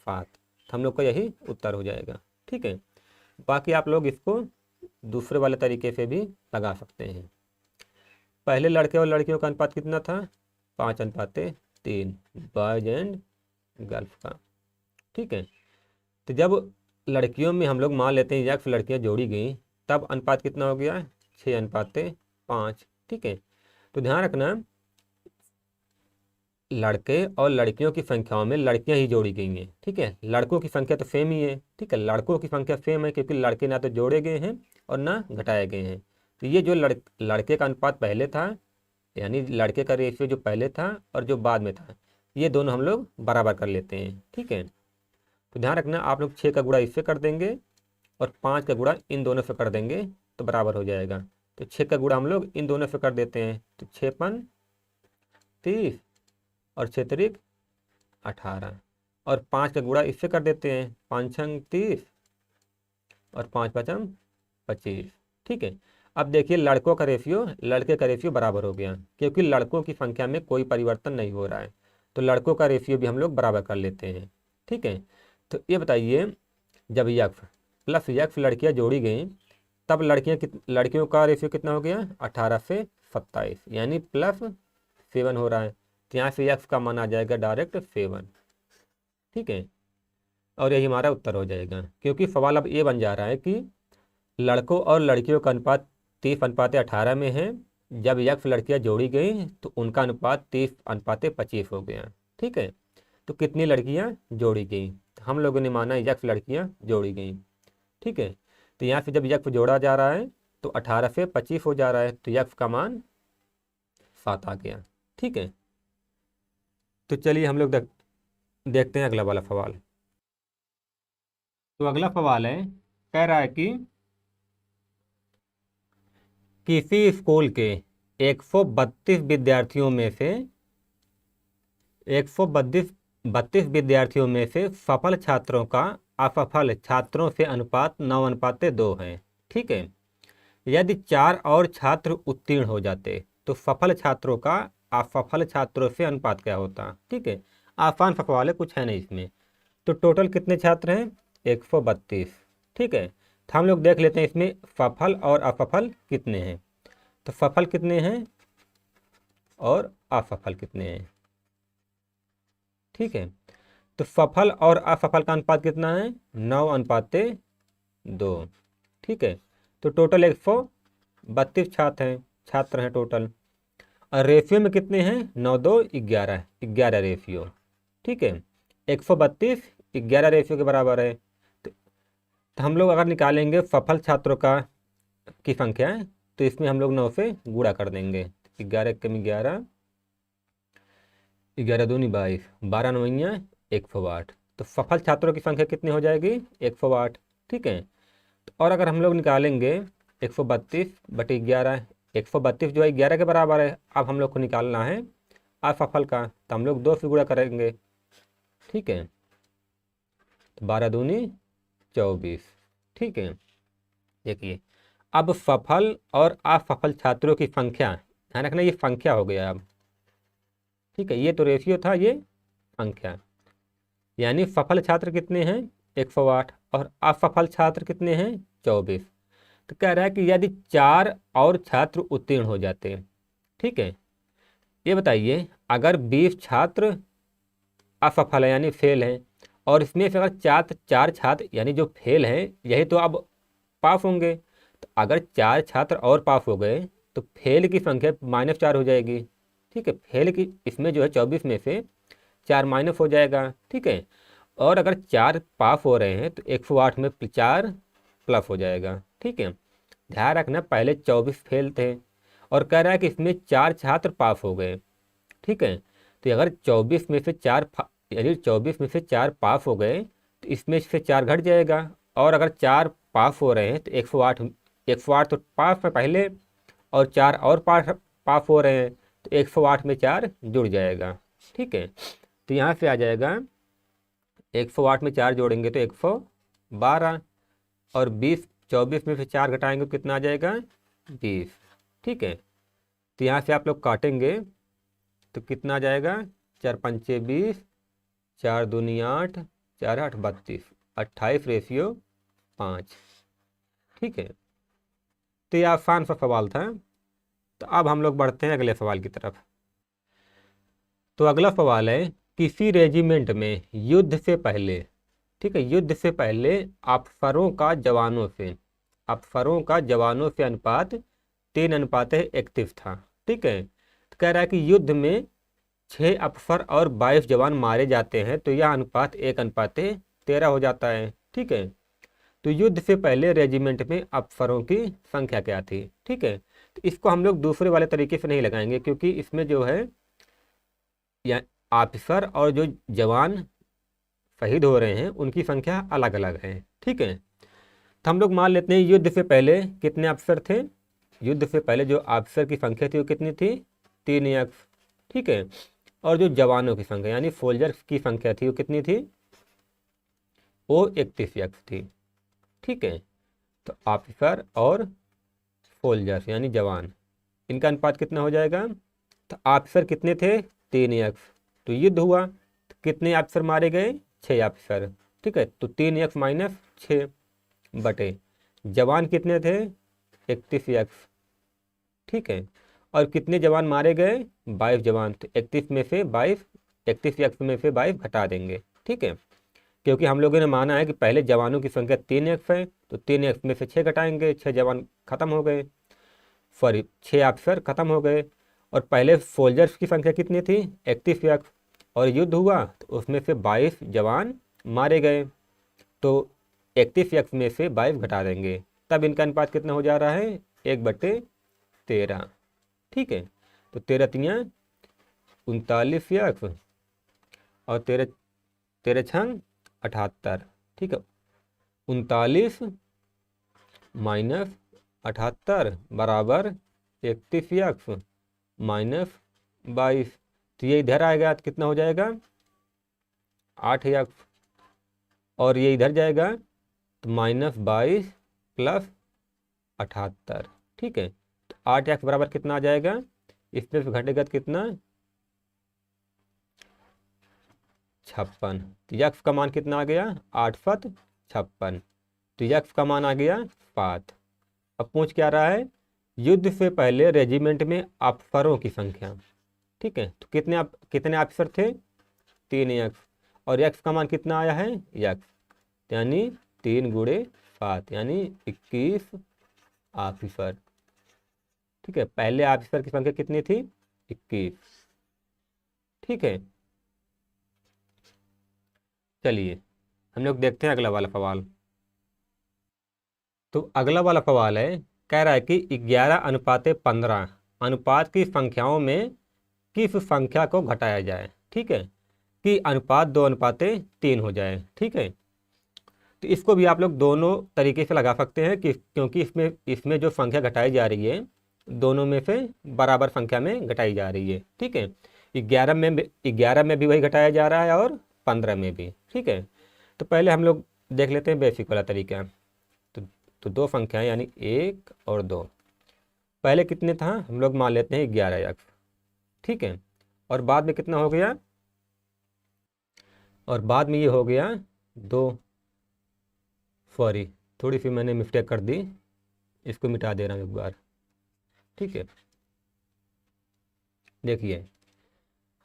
7, तो हम लोग का यही उत्तर हो जाएगा। ठीक है, बाकी आप लोग इसको दूसरे वाले तरीके से भी लगा सकते हैं। पहले लड़के और लड़कियों का अनुपात कितना था 5:3 बॉयज एंड गर्ल्स का। ठीक है, तो जब लड़कियों में हम लोग मान लेते हैं यक्स लड़कियां जोड़ी गई, तब अनुपात कितना हो गया 6:5। ठीक है, तो ध्यान रखना लड़के और लड़कियों की संख्याओं में लड़कियां ही जोड़ी गई हैं। ठीक है, लड़कों की संख्या तो सेम ही है। ठीक है, लड़कों की संख्या सेम है क्योंकि लड़के ना तो जोड़े गए हैं और ना घटाए गए हैं। तो ये जो लड़के का अनुपात पहले था, यानी लड़के का रेशियो जो पहले था और जो बाद में था, ये दोनों हम लोग बराबर कर लेते हैं। ठीक है, तो ध्यान रखना आप लोग 6 का गुणा इससे कर देंगे और 5 का गुणा इन दोनों से कर देंगे तो बराबर हो जाएगा। तो 6 का गुणा हम लोग इन दोनों से कर देते हैं, तो 6 30 और 6 तिरिक 18, और 5 का गुणा इससे कर देते हैं, 5 छंग 30 और 5 पचम 25। ठीक है, अब देखिए लड़के का रेशियो बराबर हो गया क्योंकि लड़कों की संख्या में कोई परिवर्तन नहीं हो रहा है, तो लड़कों का रेशियो भी हम लोग बराबर कर लेते हैं। ठीक है, तो ये बताइए जब यक्स प्लस यक्स लड़कियां जोड़ी गई, तब लड़कियों का रेशियो कितना हो गया 18 से 27, यानी +7 हो रहा है। तो यहाँ से यक्स का मान आ जाएगा डायरेक्ट 7। ठीक है, और यही हमारा उत्तर हो जाएगा, क्योंकि सवाल अब ये बन जा रहा है कि लड़कों और लड़कियों का अनुपात 30:18 में है, जब यक्स लड़कियां जोड़ी गई तो उनका अनुपात 30:25 हो गया। ठीक है, तो कितनी लड़कियां जोड़ी गई, तो हम लोगों ने माना यक्स लड़कियां जोड़ी गई। ठीक है, तो यहाँ से जब यक्स जोड़ा जा रहा है तो 18 से 25 हो जा रहा है, तो यक्स का मान 7 आ गया। ठीक है, तो चलिए हम लोग देखते हैं अगला वाला सवाल। तो अगला सवाल है, कह रहा है कि किसी स्कूल के 132 विद्यार्थियों में से 132 विद्यार्थियों में से सफल छात्रों का असफल छात्रों से अनुपात 9:2 है। ठीक है, यदि 4 और छात्र उत्तीर्ण हो जाते तो सफल छात्रों का असफल छात्रों से अनुपात क्या होता। ठीक है, आसान सवाल है, कुछ है नहीं इसमें। तो टोटल कितने छात्र हैं 132। ठीक है, तो हम लोग देख लेते हैं इसमें सफल और असफल कितने हैं। तो सफल कितने हैं और असफल कितने हैं। ठीक है, तो सफल और असफल का अनुपात कितना है 9:2। ठीक है, तो टोटल 132 छात्र हैं टोटल, और रेशियो में कितने हैं 9 2 11 11 रेशियो। ठीक है, 132 11 रेशियो के बराबर है। तो हम लोग अगर निकालेंगे सफल छात्रों की संख्या, तो इसमें हम लोग 9 से गुणा कर देंगे, 11 कम 11, 11 दूनी 22, 12 9 108। तो सफल छात्रों की संख्या कितनी हो जाएगी 108। ठीक है, और अगर हम लोग निकालेंगे 132/11, 132 जो है 11 के बराबर है। अब हम लोग को निकालना है आफाफल का, तो हम लोग 2 से गुणा करेंगे। ठीक है, तो 12 दूनी 24। ठीक है, देखिए अब सफल और असफल छात्रों की संख्या, ध्यान रखना ये संख्या हो गया अब। ठीक है, ये तो रेशियो था, ये संख्या। यानी सफल छात्र कितने हैं 108 और असफल छात्र कितने हैं 24। तो कह रहा है कि यदि 4 और छात्र उत्तीर्ण हो जाते हैं, ठीक है, ये बताइए अगर 20 छात्र असफल है यानी फेल हैं, और इसमें से अगर 4 छात्र यानी जो फेल हैं यही तो अब पास होंगे, तो अगर 4 छात्र और पास हो गए तो फेल की संख्या -4 हो जाएगी। ठीक है, फेल की इसमें जो है 24 में से 4 माइनस हो जाएगा। ठीक है, और अगर 4 पास हो रहे हैं तो 108 में 4 प्लस हो जाएगा। ठीक है, ध्यान रखना पहले 24 फेल थे और कह रहा है कि इसमें 4 छात्र पास हो गए। ठीक है, तो अगर 24 में से 4 यानी 24 में से 4 पास हो गए तो इसमें से 4 घट जाएगा, और अगर 4 पास हो रहे हैं तो 108 108 तो पास है पहले, और 4 और पास हो रहे हैं तो 108 में 4 जुड़ जाएगा। ठीक है, तो यहाँ से आ जाएगा 108 में 4 जोड़ेंगे तो 112, और 20 24 में से 4 घटाएंगे तो कितना आ जाएगा 20। ठीक है, तो यहाँ से आप लोग काटेंगे तो कितना आ जाएगा 4 पंचे 20, 4 दूनी 8, 4 8 32, 28/5। ठीक है, तो ये आसान सा सवाल था। तो अब हम लोग बढ़ते हैं अगले सवाल की तरफ। तो अगला सवाल है किसी रेजिमेंट में युद्ध से पहले, ठीक है, युद्ध से पहले अफसरों का जवानों से अनुपात 3:31 था। ठीक है, तो कह रहा है कि युद्ध में 6 अफसर और 22 जवान मारे जाते हैं तो यह अनुपात 1:13 हो जाता है। ठीक है, तो युद्ध से पहले रेजिमेंट में अफसरों की संख्या क्या थी। ठीक है, तो इसको हम लोग दूसरे वाले तरीके से नहीं लगाएंगे क्योंकि इसमें जो है या ऑफिसर और जो जवान शहीद हो रहे हैं उनकी संख्या अलग अलग है। ठीक है, तो हम लोग मान लेते हैं युद्ध से पहले कितने अफसर थे। युद्ध से पहले जो अफसर की संख्या थी वो कितनी थी 3x। ठीक है, और जो जवानों की संख्या यानी सोल्जर्स की संख्या थी वो कितनी थी, वो 31x थी। ठीक है, तो ऑफिसर और सोल्जर्स यानी जवान, इनका अनुपात कितना हो जाएगा। तो ऑफिसर कितने थे 3x, तो युद्ध हुआ तो कितने ऑफिसर मारे गए 6 ऑफिसर। ठीक है, तो 3x - 6 बटे जवान कितने थे 31x। ठीक है, और कितने जवान मारे गए 22 जवान, तो 31 में से 22 31x में से 22 घटा देंगे। ठीक है, क्योंकि हम लोगों ने माना है कि पहले जवानों की संख्या 3x है तो 3x में से 6 घटाएंगे, 6 जवान खत्म हो गए, सॉरी 6 ऑफिसर खत्म हो गए। और पहले सोल्जर्स की संख्या कितनी थी 31x, और युद्ध हुआ तो उसमें से 22 जवान मारे गए, तो 31x में से 22 घटा देंगे, तब इनका अनुपात कितना हो जा रहा है 1/13। ठीक है, तो 13 तियाँ 39x और 13 छंग 78। ठीक है, 39 - 78 बराबर 31x - 22। तो ये इधर आएगा तो कितना हो जाएगा 8x, और ये इधर जाएगा तो -22 + 78। ठीक है, तो 8x बराबर कितना आ जाएगा, इसमें से घटेगा तो कितना 56। तो यक्स का मान कितना आ गया 8 × 56, तो यक्स का मान आ गया 7। अब पूछ क्या रहा है युद्ध से पहले रेजिमेंट में अफसरों की संख्या। ठीक है, तो कितने अफसर थे 3x, और यक्स का मान कितना आया है यक्स, यानी 3 × 7 यानी 21 ऑफिसर। ठीक है, पहले ऑफिसर की संख्या कितनी थी 21। ठीक है, चलिए हम लोग देखते हैं अगला वाला सवाल। तो अगला वाला सवाल है, कह रहा है कि 11:15 अनुपात की संख्याओं में किस संख्या को घटाया जाए। ठीक है, कि अनुपात 2:3 हो जाए। ठीक है, तो इसको भी आप लोग दोनों तरीके से लगा सकते हैं कि क्योंकि इसमें जो संख्या घटाई जा रही है दोनों में से बराबर संख्या में घटाई जा रही है। ठीक है, 11 में भी वही घटाया जा रहा है और 15 में भी। ठीक है, तो पहले हम लोग देख लेते हैं बेसिक वाला तरीका। तो दो संख्याएं यानी 1 और 2, पहले कितने था हम लोग मान लेते हैं 11x। ठीक है, और बाद में कितना हो गया, और बाद में ये हो गया 2। सॉरी, थोड़ी सी मैंने मिस्टेक कर दी, इसको मिटा दे रहा हूँ एक बार। ठीक है, देखिए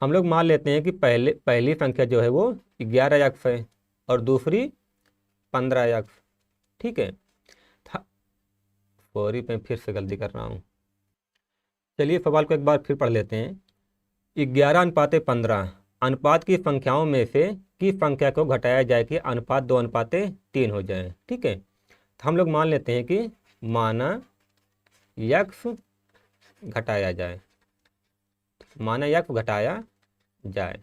हम लोग मान लेते हैं कि पहली संख्या जो है वो 11x है और दूसरी 15x। ठीक है, सॉरी मैं फिर से गलती कर रहा हूँ। चलिए सवाल को एक बार फिर पढ़ लेते हैं। 11:15 अनुपात की संख्याओं में से किस संख्या को घटाया जाए कि अनुपात 2:3 हो जाए। ठीक है, तो हम लोग मान लेते हैं कि माना x घटाया जाए, माना x घटाया जाए।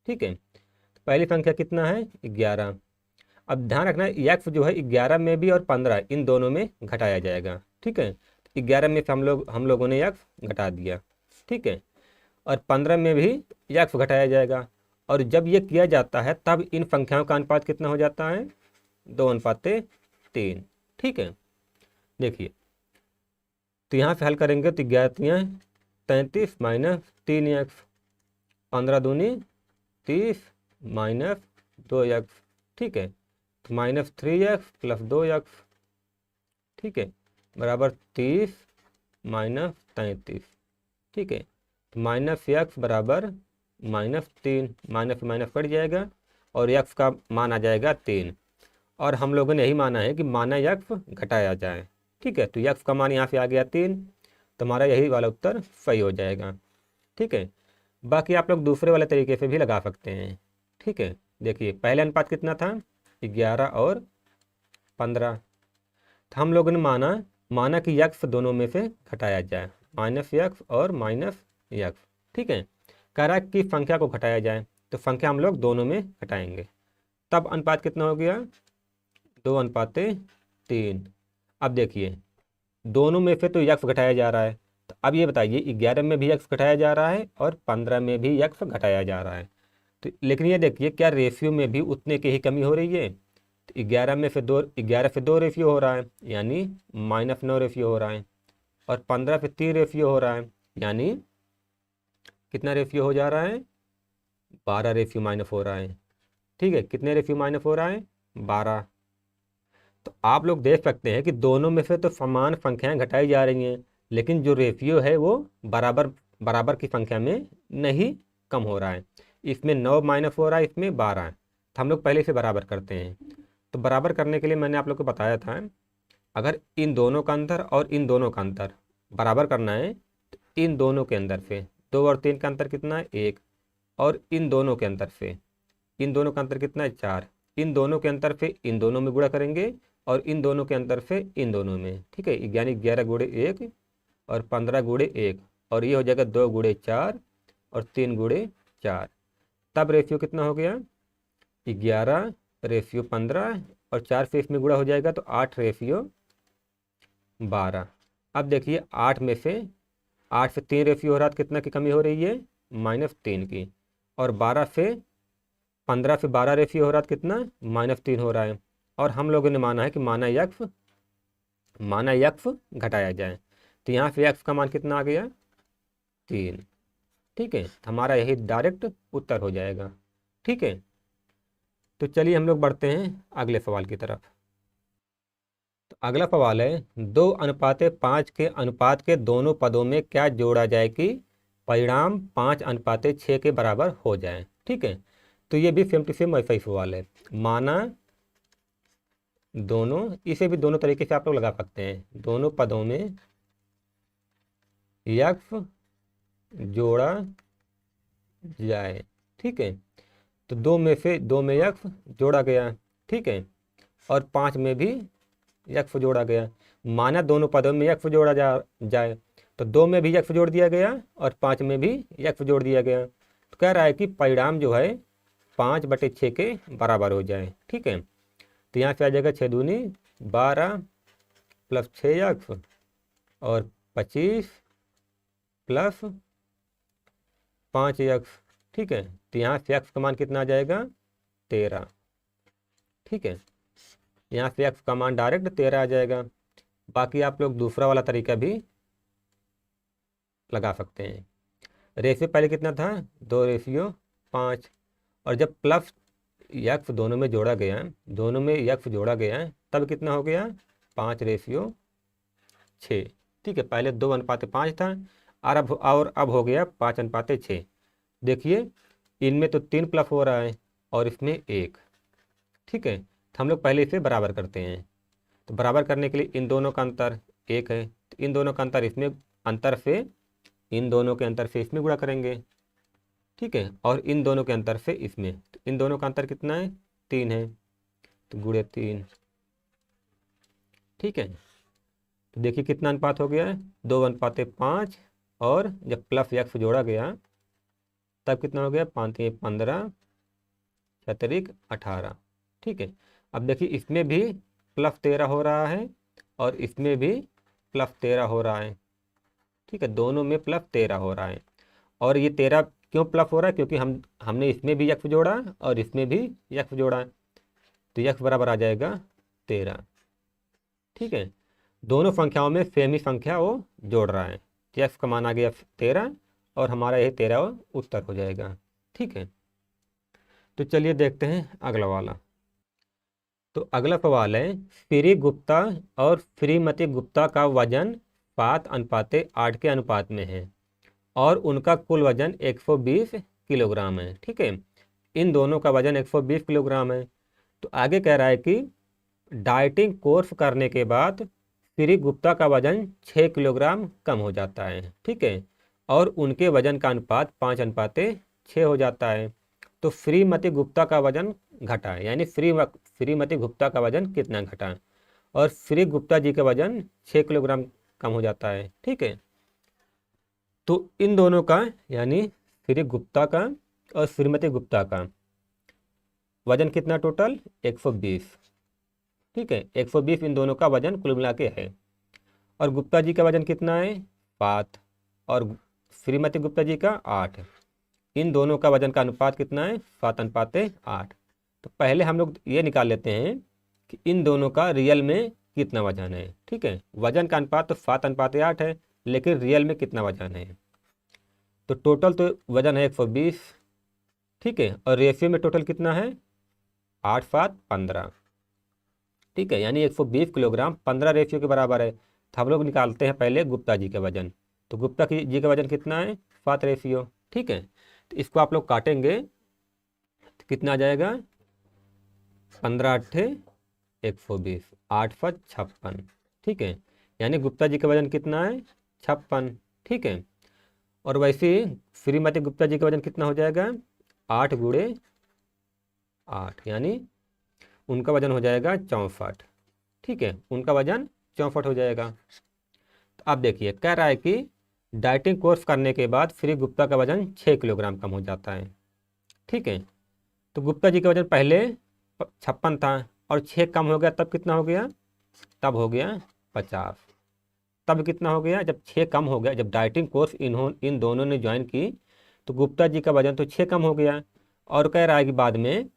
ठीक है, पहली संख्या कितना है 11। अब ध्यान रखना x जो है 11 में भी और 15 इन दोनों में घटाया जाएगा। ठीक है, 11 में से हम लोगों ने x घटा दिया। ठीक है, और 15 में भी x घटाया जाएगा, और जब ये किया जाता है तब इन संख्याओं का अनुपात कितना हो जाता है 2:3। ठीक है, देखिए तो यहाँ से हल करेंगे तो 11 33 माइनस 3x, 15 दूनी 30 माइनस 2x। ठीक है, तो -3x प्लस 2x। ठीक है, बराबर 30 माइनस 33। ठीक है, तो -x बराबर -3, माइनस माइनस कट जाएगा और x का मान आ जाएगा 3। और हम लोगों ने यही माना है कि माना x घटाया जाए। ठीक है, तो x का मान यहाँ से आ गया 3, तो हमारा यही वाला उत्तर सही हो जाएगा। ठीक है, बाकी आप लोग दूसरे वाले तरीके से भी लगा सकते हैं। ठीक है, देखिए पहले अनुपात कितना था 11 और 15, तो हम लोगों ने माना कि x दोनों में से घटाया जाए, -x और -x। ठीक है, कह रहा है कि संख्या को घटाया जाए, तो संख्या हम लोग दोनों में घटाएंगे, तब अनुपात कितना हो गया 2:3। अब देखिए दोनों में से तो x घटाया जा रहा है, तो अब ये बताइए 11 में भी x घटाया जा रहा है और 15 में भी x घटाया जा रहा है, तो लेकिन ये देखिए क्या रेशियो में भी उतने की ही कमी हो रही है। तो 11 से 2 रेशियो हो रहा है यानी -9 रेशियो हो रहा है, और 15 से 3 रेशियो हो रहा है यानी कितना रेशियो हो जा रहा है 12 रेशियो माइनस हो रहा है। ठीक है, कितने रेशियो माइनस हो रहा है 12। तो आप लोग देख सकते हैं कि दोनों में से तो समान संख्याएं घटाई जा रही हैं, लेकिन जो रेशियो है वो बराबर की संख्या में नहीं कम हो रहा है। इसमें 9 माइनस हो रहा है, इसमें 12 है, तो हम लोग पहले से बराबर करते हैं। तो बराबर करने के लिए मैंने आप लोग को बताया था, अगर इन दोनों का अंतर और इन दोनों का अंतर बराबर करना है तो इन दोनों के अंदर से 2 और 3 का अंतर कितना है 1, और इन दोनों के अंतर से इन दोनों का अंतर कितना है 4, इन दोनों के अंतर से इन दोनों में गुणा करेंगे और इन दोनों के अंतर से इन दोनों में। ठीक है, यानी 11 गुणे 1 और 15 गुणे 1, और ये हो जाएगा 2 गुणे 4 और 3 गुणे 4। तब रेशियो कितना हो गया 11 रेशियो 15 और 4 से इसमें गुणा हो जाएगा तो 8 रेशियो 12। अब देखिए 8 से 3 रेशियो हो रहा है, कितना की कमी हो रही है -3 की, और 15 से 12 रेशियो हो रहा है कितना -3 हो रहा है, और हम लोगों ने माना है कि माना x घटाया जाए, तो यहाँ से x का मान कितना आ गया 3। ठीक है, तो हमारा यही डायरेक्ट उत्तर हो जाएगा। ठीक है, तो चलिए हम लोग बढ़ते हैं अगले सवाल की तरफ। तो अगला सवाल है 2:5 के अनुपात के दोनों पदों में क्या जोड़ा जाए कि परिणाम 5:6 के बराबर हो जाए। ठीक है, तो ये भी सेम टू सेम वैसा ही सवाल है। माना दोनों, इसे भी दोनों तरीके से आप लोग लगा सकते हैं, दोनों पदों में x जोड़ा जाए। ठीक है, तो 2 में x जोड़ा गया। ठीक है, और 5 में भी x जोड़ा गया। माना दोनों पदों में x जोड़ा जाए, तो 2 में भी x जोड़ दिया गया और 5 में भी x जोड़ दिया गया, तो कह रहा है कि परिणाम जो है 5/6 के बराबर हो जाए। ठीक है, तो यहाँ पे आ जाएगा 6 दूनी 12 प्लस 6x और 25 प्लस 5x। ठीक है, तो यहाँ से x का मान कितना आ जाएगा 13। ठीक है, यहाँ से x का मान डायरेक्ट 13 आ जाएगा। बाकी आप लोग दूसरा वाला तरीका भी लगा सकते हैं। रेशियो पहले कितना था 2:5, और जब प्लस यक्स दोनों में जोड़ा गया, दोनों में यक्स जोड़ा गया तब कितना हो गया 5:6। ठीक है, पहले 2:5 था और अब हो गया 5:6। देखिए इनमें तो 3 प्लस हो रहा है और इसमें 1। ठीक है, तो हम लोग पहले इसे बराबर करते हैं। तो बराबर करने के लिए इन दोनों का अंतर 1 है, तो इन दोनों का अंतर इसमें अंतर से, इन दोनों के अंतर से इसमें गुणा करेंगे। ठीक है, और इन दोनों के अंतर से इसमें, तो इन दोनों का अंतर कितना है 3 है, तो गुणे 3। ठीक है, तो देखिए कितना अनुपात हो गया है 2:5, और जब प्लस एक्स जोड़ा गया तब कितना हो गया 5×3=15, 6×3=18। ठीक है, अब देखिए इसमें भी प्लस 13 हो रहा है और इसमें भी प्लस 13 हो रहा है। ठीक है, दोनों में प्लस 13 हो रहा है। और ये 13 क्यों प्लस हो रहा है, क्योंकि हमने इसमें भी यक्स जोड़ा और इसमें भी यक्स जोड़ा, तो यक्स बराबर आ जाएगा 13। ठीक है, दोनों संख्याओं में सेम ही संख्या वो जोड़ रहा है, तो यक्स का मान आ गया 13 और हमारा यह 13 उत्तर हो जाएगा। ठीक है, तो चलिए देखते हैं अगला वाला। तो अगला सवाल है श्री गुप्ता और श्रीमती गुप्ता का वजन 7:8 के अनुपात में है और उनका कुल वजन 120 किलोग्राम है। ठीक है, इन दोनों का वजन 120 किलोग्राम है। तो आगे कह रहा है कि डाइटिंग कोर्स करने के बाद श्री गुप्ता का वजन 6 किलोग्राम कम हो जाता है। ठीक है, और उनके वजन का अनुपात 5:6 हो जाता है। तो श्रीमती गुप्ता का वजन घटा है, यानी श्रीमती गुप्ता का वजन कितना घटा, और श्री गुप्ता जी का वजन 6 किलोग्राम कम हो जाता है। ठीक है, तो इन दोनों का यानी श्री गुप्ता का और श्रीमती गुप्ता का वजन कितना टोटल 120। ठीक है, 120 इन दोनों का वजन कुल मिला के है। और गुप्ता जी का वजन कितना है 7 और श्रीमती गुप्ता जी का 8। इन दोनों का वजन का अनुपात कितना है 7:8। तो पहले हम लोग ये निकाल लेते हैं कि इन दोनों का रियल में कितना वजन है। ठीक है, वजन का अनुपात तो 7:8 है, लेकिन रियल में कितना वजन है, तो टोटल तो वजन है 120। ठीक है, और रेशियो में टोटल कितना है 8:7=15। ठीक है, यानी 120 किलोग्राम 15 रेशियो के बराबर है। तो हम लोग निकालते हैं पहले गुप्ता जी का वजन। तो गुप्ता जी का वजन कितना है 7 रेशियो। ठीक है, तो इसको आप लोग काटेंगे तो कितना आ जाएगा 15×8 120, 8×5=56। ठीक है, यानी गुप्ता जी का वजन कितना है 56। ठीक है, और वैसे श्रीमती गुप्ता जी का वजन कितना हो जाएगा 8×8, यानी उनका वजन हो जाएगा 64। ठीक है, उनका वजन 64 हो जाएगा। तो अब देखिए कह रहा है कि डाइटिंग कोर्स करने के बाद श्री गुप्ता का वजन 6 किलोग्राम कम हो जाता है। ठीक है, तो गुप्ता जी का वजन पहले 56 था और 6 कम हो गया, तब कितना हो गया, तब हो गया 50। तब कितना हो गया जब 6 कम हो गया, जब डाइटिंग कोर्स इन दोनों ने ज्वाइन की तो गुप्ता जी का वजन तो 6 कम हो गया। और कह रहा है कि बाद में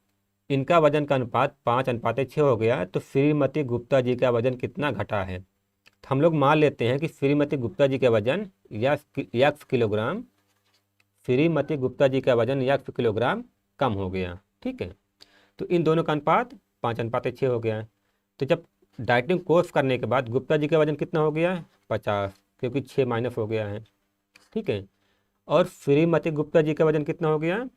इनका वजन का अनुपात 5:6 हो गया, तो श्रीमती गुप्ता जी का वजन कितना घटा है। तो हम लोग मान लेते हैं कि श्रीमती गुप्ता जी का वजन यक्स किलोग्राम, श्रीमती गुप्ता जी का वजन यक्स किलोग्राम कम हो गया। ठीक है, तो इन दोनों का अनुपात 5:6 हो गया। तो जब डाइटिंग कोर्स करने के बाद गुप्ता जी का वजन कितना हो गया 50, क्योंकि 6 माइनस हो गया है। ठीक है, और श्रीमती गुप्ता जी का वजन कितना हो गया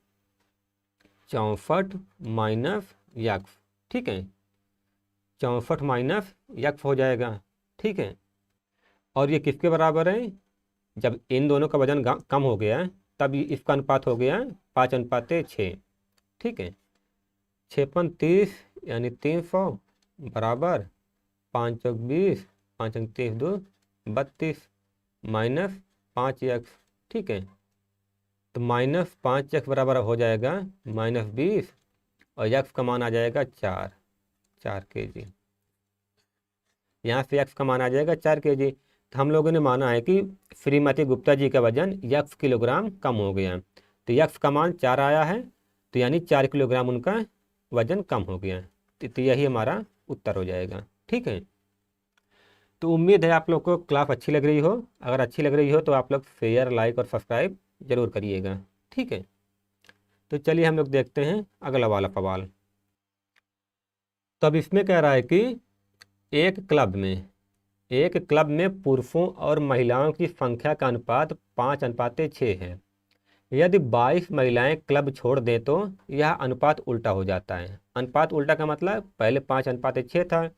64 माइनस यक्स। ठीक है, 64 माइनस यक्स हो जाएगा। ठीक है, और ये किसके बराबर है, जब इन दोनों का वजन कम हो गया तब इसका अनुपात हो गया 5:6। ठीक है, 6×5=30 यानी 300 बराबर 5×20, 5×3=32 माइनस 5x। ठीक है, तो -5x बराबर हो जाएगा -20 और x का मान आ जाएगा 4। 4 kg। यहाँ से x का मान आ जाएगा 4 kg। तो हम लोगों ने माना है कि श्रीमती गुप्ता जी का वजन x किलोग्राम कम हो गया। तो x का मान 4 आया है, तो यानी 4 किलोग्राम उनका वजन कम हो गया। तो यही हमारा उत्तर हो जाएगा। ठीक है, तो उम्मीद है आप लोग को क्लास अच्छी लग रही हो। अगर अच्छी लग रही हो तो आप लोग शेयर, लाइक और सब्सक्राइब जरूर करिएगा। ठीक है, तो चलिए हम लोग देखते हैं अगला वाला सवाल। तो अब इसमें कह रहा है कि एक क्लब में पुरुषों और महिलाओं की संख्या का अनुपात 5:6 है। यदि 22 महिलाएं क्लब छोड़ दें तो यह अनुपात उल्टा हो जाता है। अनुपात उल्टा का मतलब पहले 5:6 था,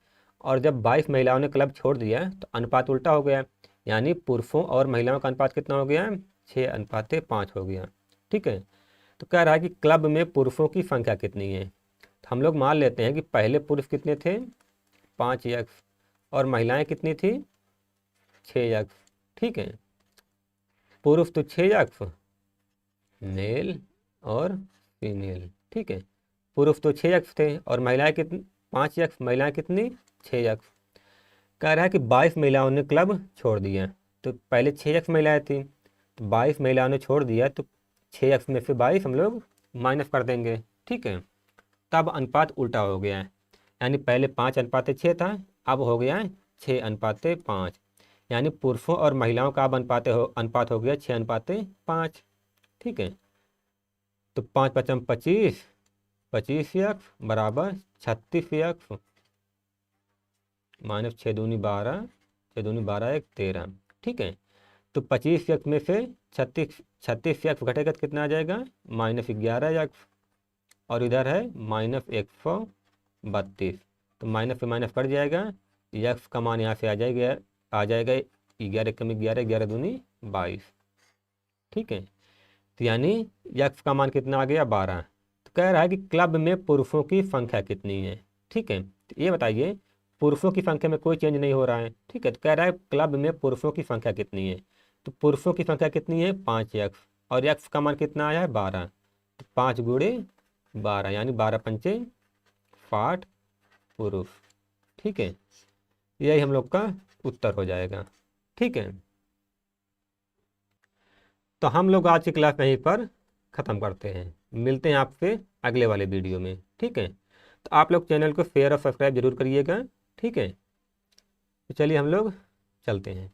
और जब 22 महिलाओं ने क्लब छोड़ दिया तो अनुपात उल्टा हो गया, यानी पुरुषों और महिलाओं का अनुपात कितना हो गया? 6:5 हो गया। ठीक है, तो कह रहा है कि क्लब में पुरुषों की संख्या कितनी है। तो हम लोग मान लेते हैं कि पहले पुरुष कितने थे? 5x, और महिलाएं कितनी थी? 6x। ठीक है, पुरुष तो 6x, मेल और फीमेल। ठीक है, पुरुष तो 6x थे और महिलाएं कितनी? 5x। महिलाएं कितनी? 6x। कह रहा है कि 22 महिलाओं ने क्लब छोड़ दिया। तो पहले 6x महिलाएं थी, तो 22 महिलाओं ने छोड़ दिया, तो 6x में से 22 हम लोग माइनस कर देंगे। ठीक है, तब अनुपात उल्टा हो गया है, यानी पहले 5:6 था, अब हो गया 6:5, यानी पुरुषों और महिलाओं का अब अनुपात हो गया 6:5। ठीक है, तो 5×5 = 25x बराबर 36x माइनस 6×2 = 12, 1 13। ठीक है, तो 25x में से 36x घटेगा तो कितना आ जाएगा? -11x, और इधर है -132, तो माइनस से माइनस कट जाएगा। x का मान यहाँ से आ जाएगा 11 कम 11, 11×2 = 22। ठीक है, तो यानी x का मान कितना आ गया? 12। तो कह रहा है कि क्लब में पुरुषों की संख्या कितनी है। ठीक है, तो ये बताइए, पुरुषों की संख्या में कोई चेंज नहीं हो रहा है। ठीक है, तो कह रहा है क्लब में पुरुषों की संख्या कितनी है। तो पुरुषों की संख्या कितनी है? 5x, और x का मान कितना आया है? 12। तो 5×12 यानी 12×5 = 60 पुरुष। ठीक है, यही हम लोग का उत्तर हो जाएगा। ठीक है, तो हम लोग आज की क्लास यहीं पर ख़त्म करते हैं। मिलते हैं आपसे अगले वाले वीडियो में। ठीक है, तो आप लोग चैनल को शेयर और सब्सक्राइब जरूर करिएगा। ठीक है, तो चलिए हम लोग चलते हैं।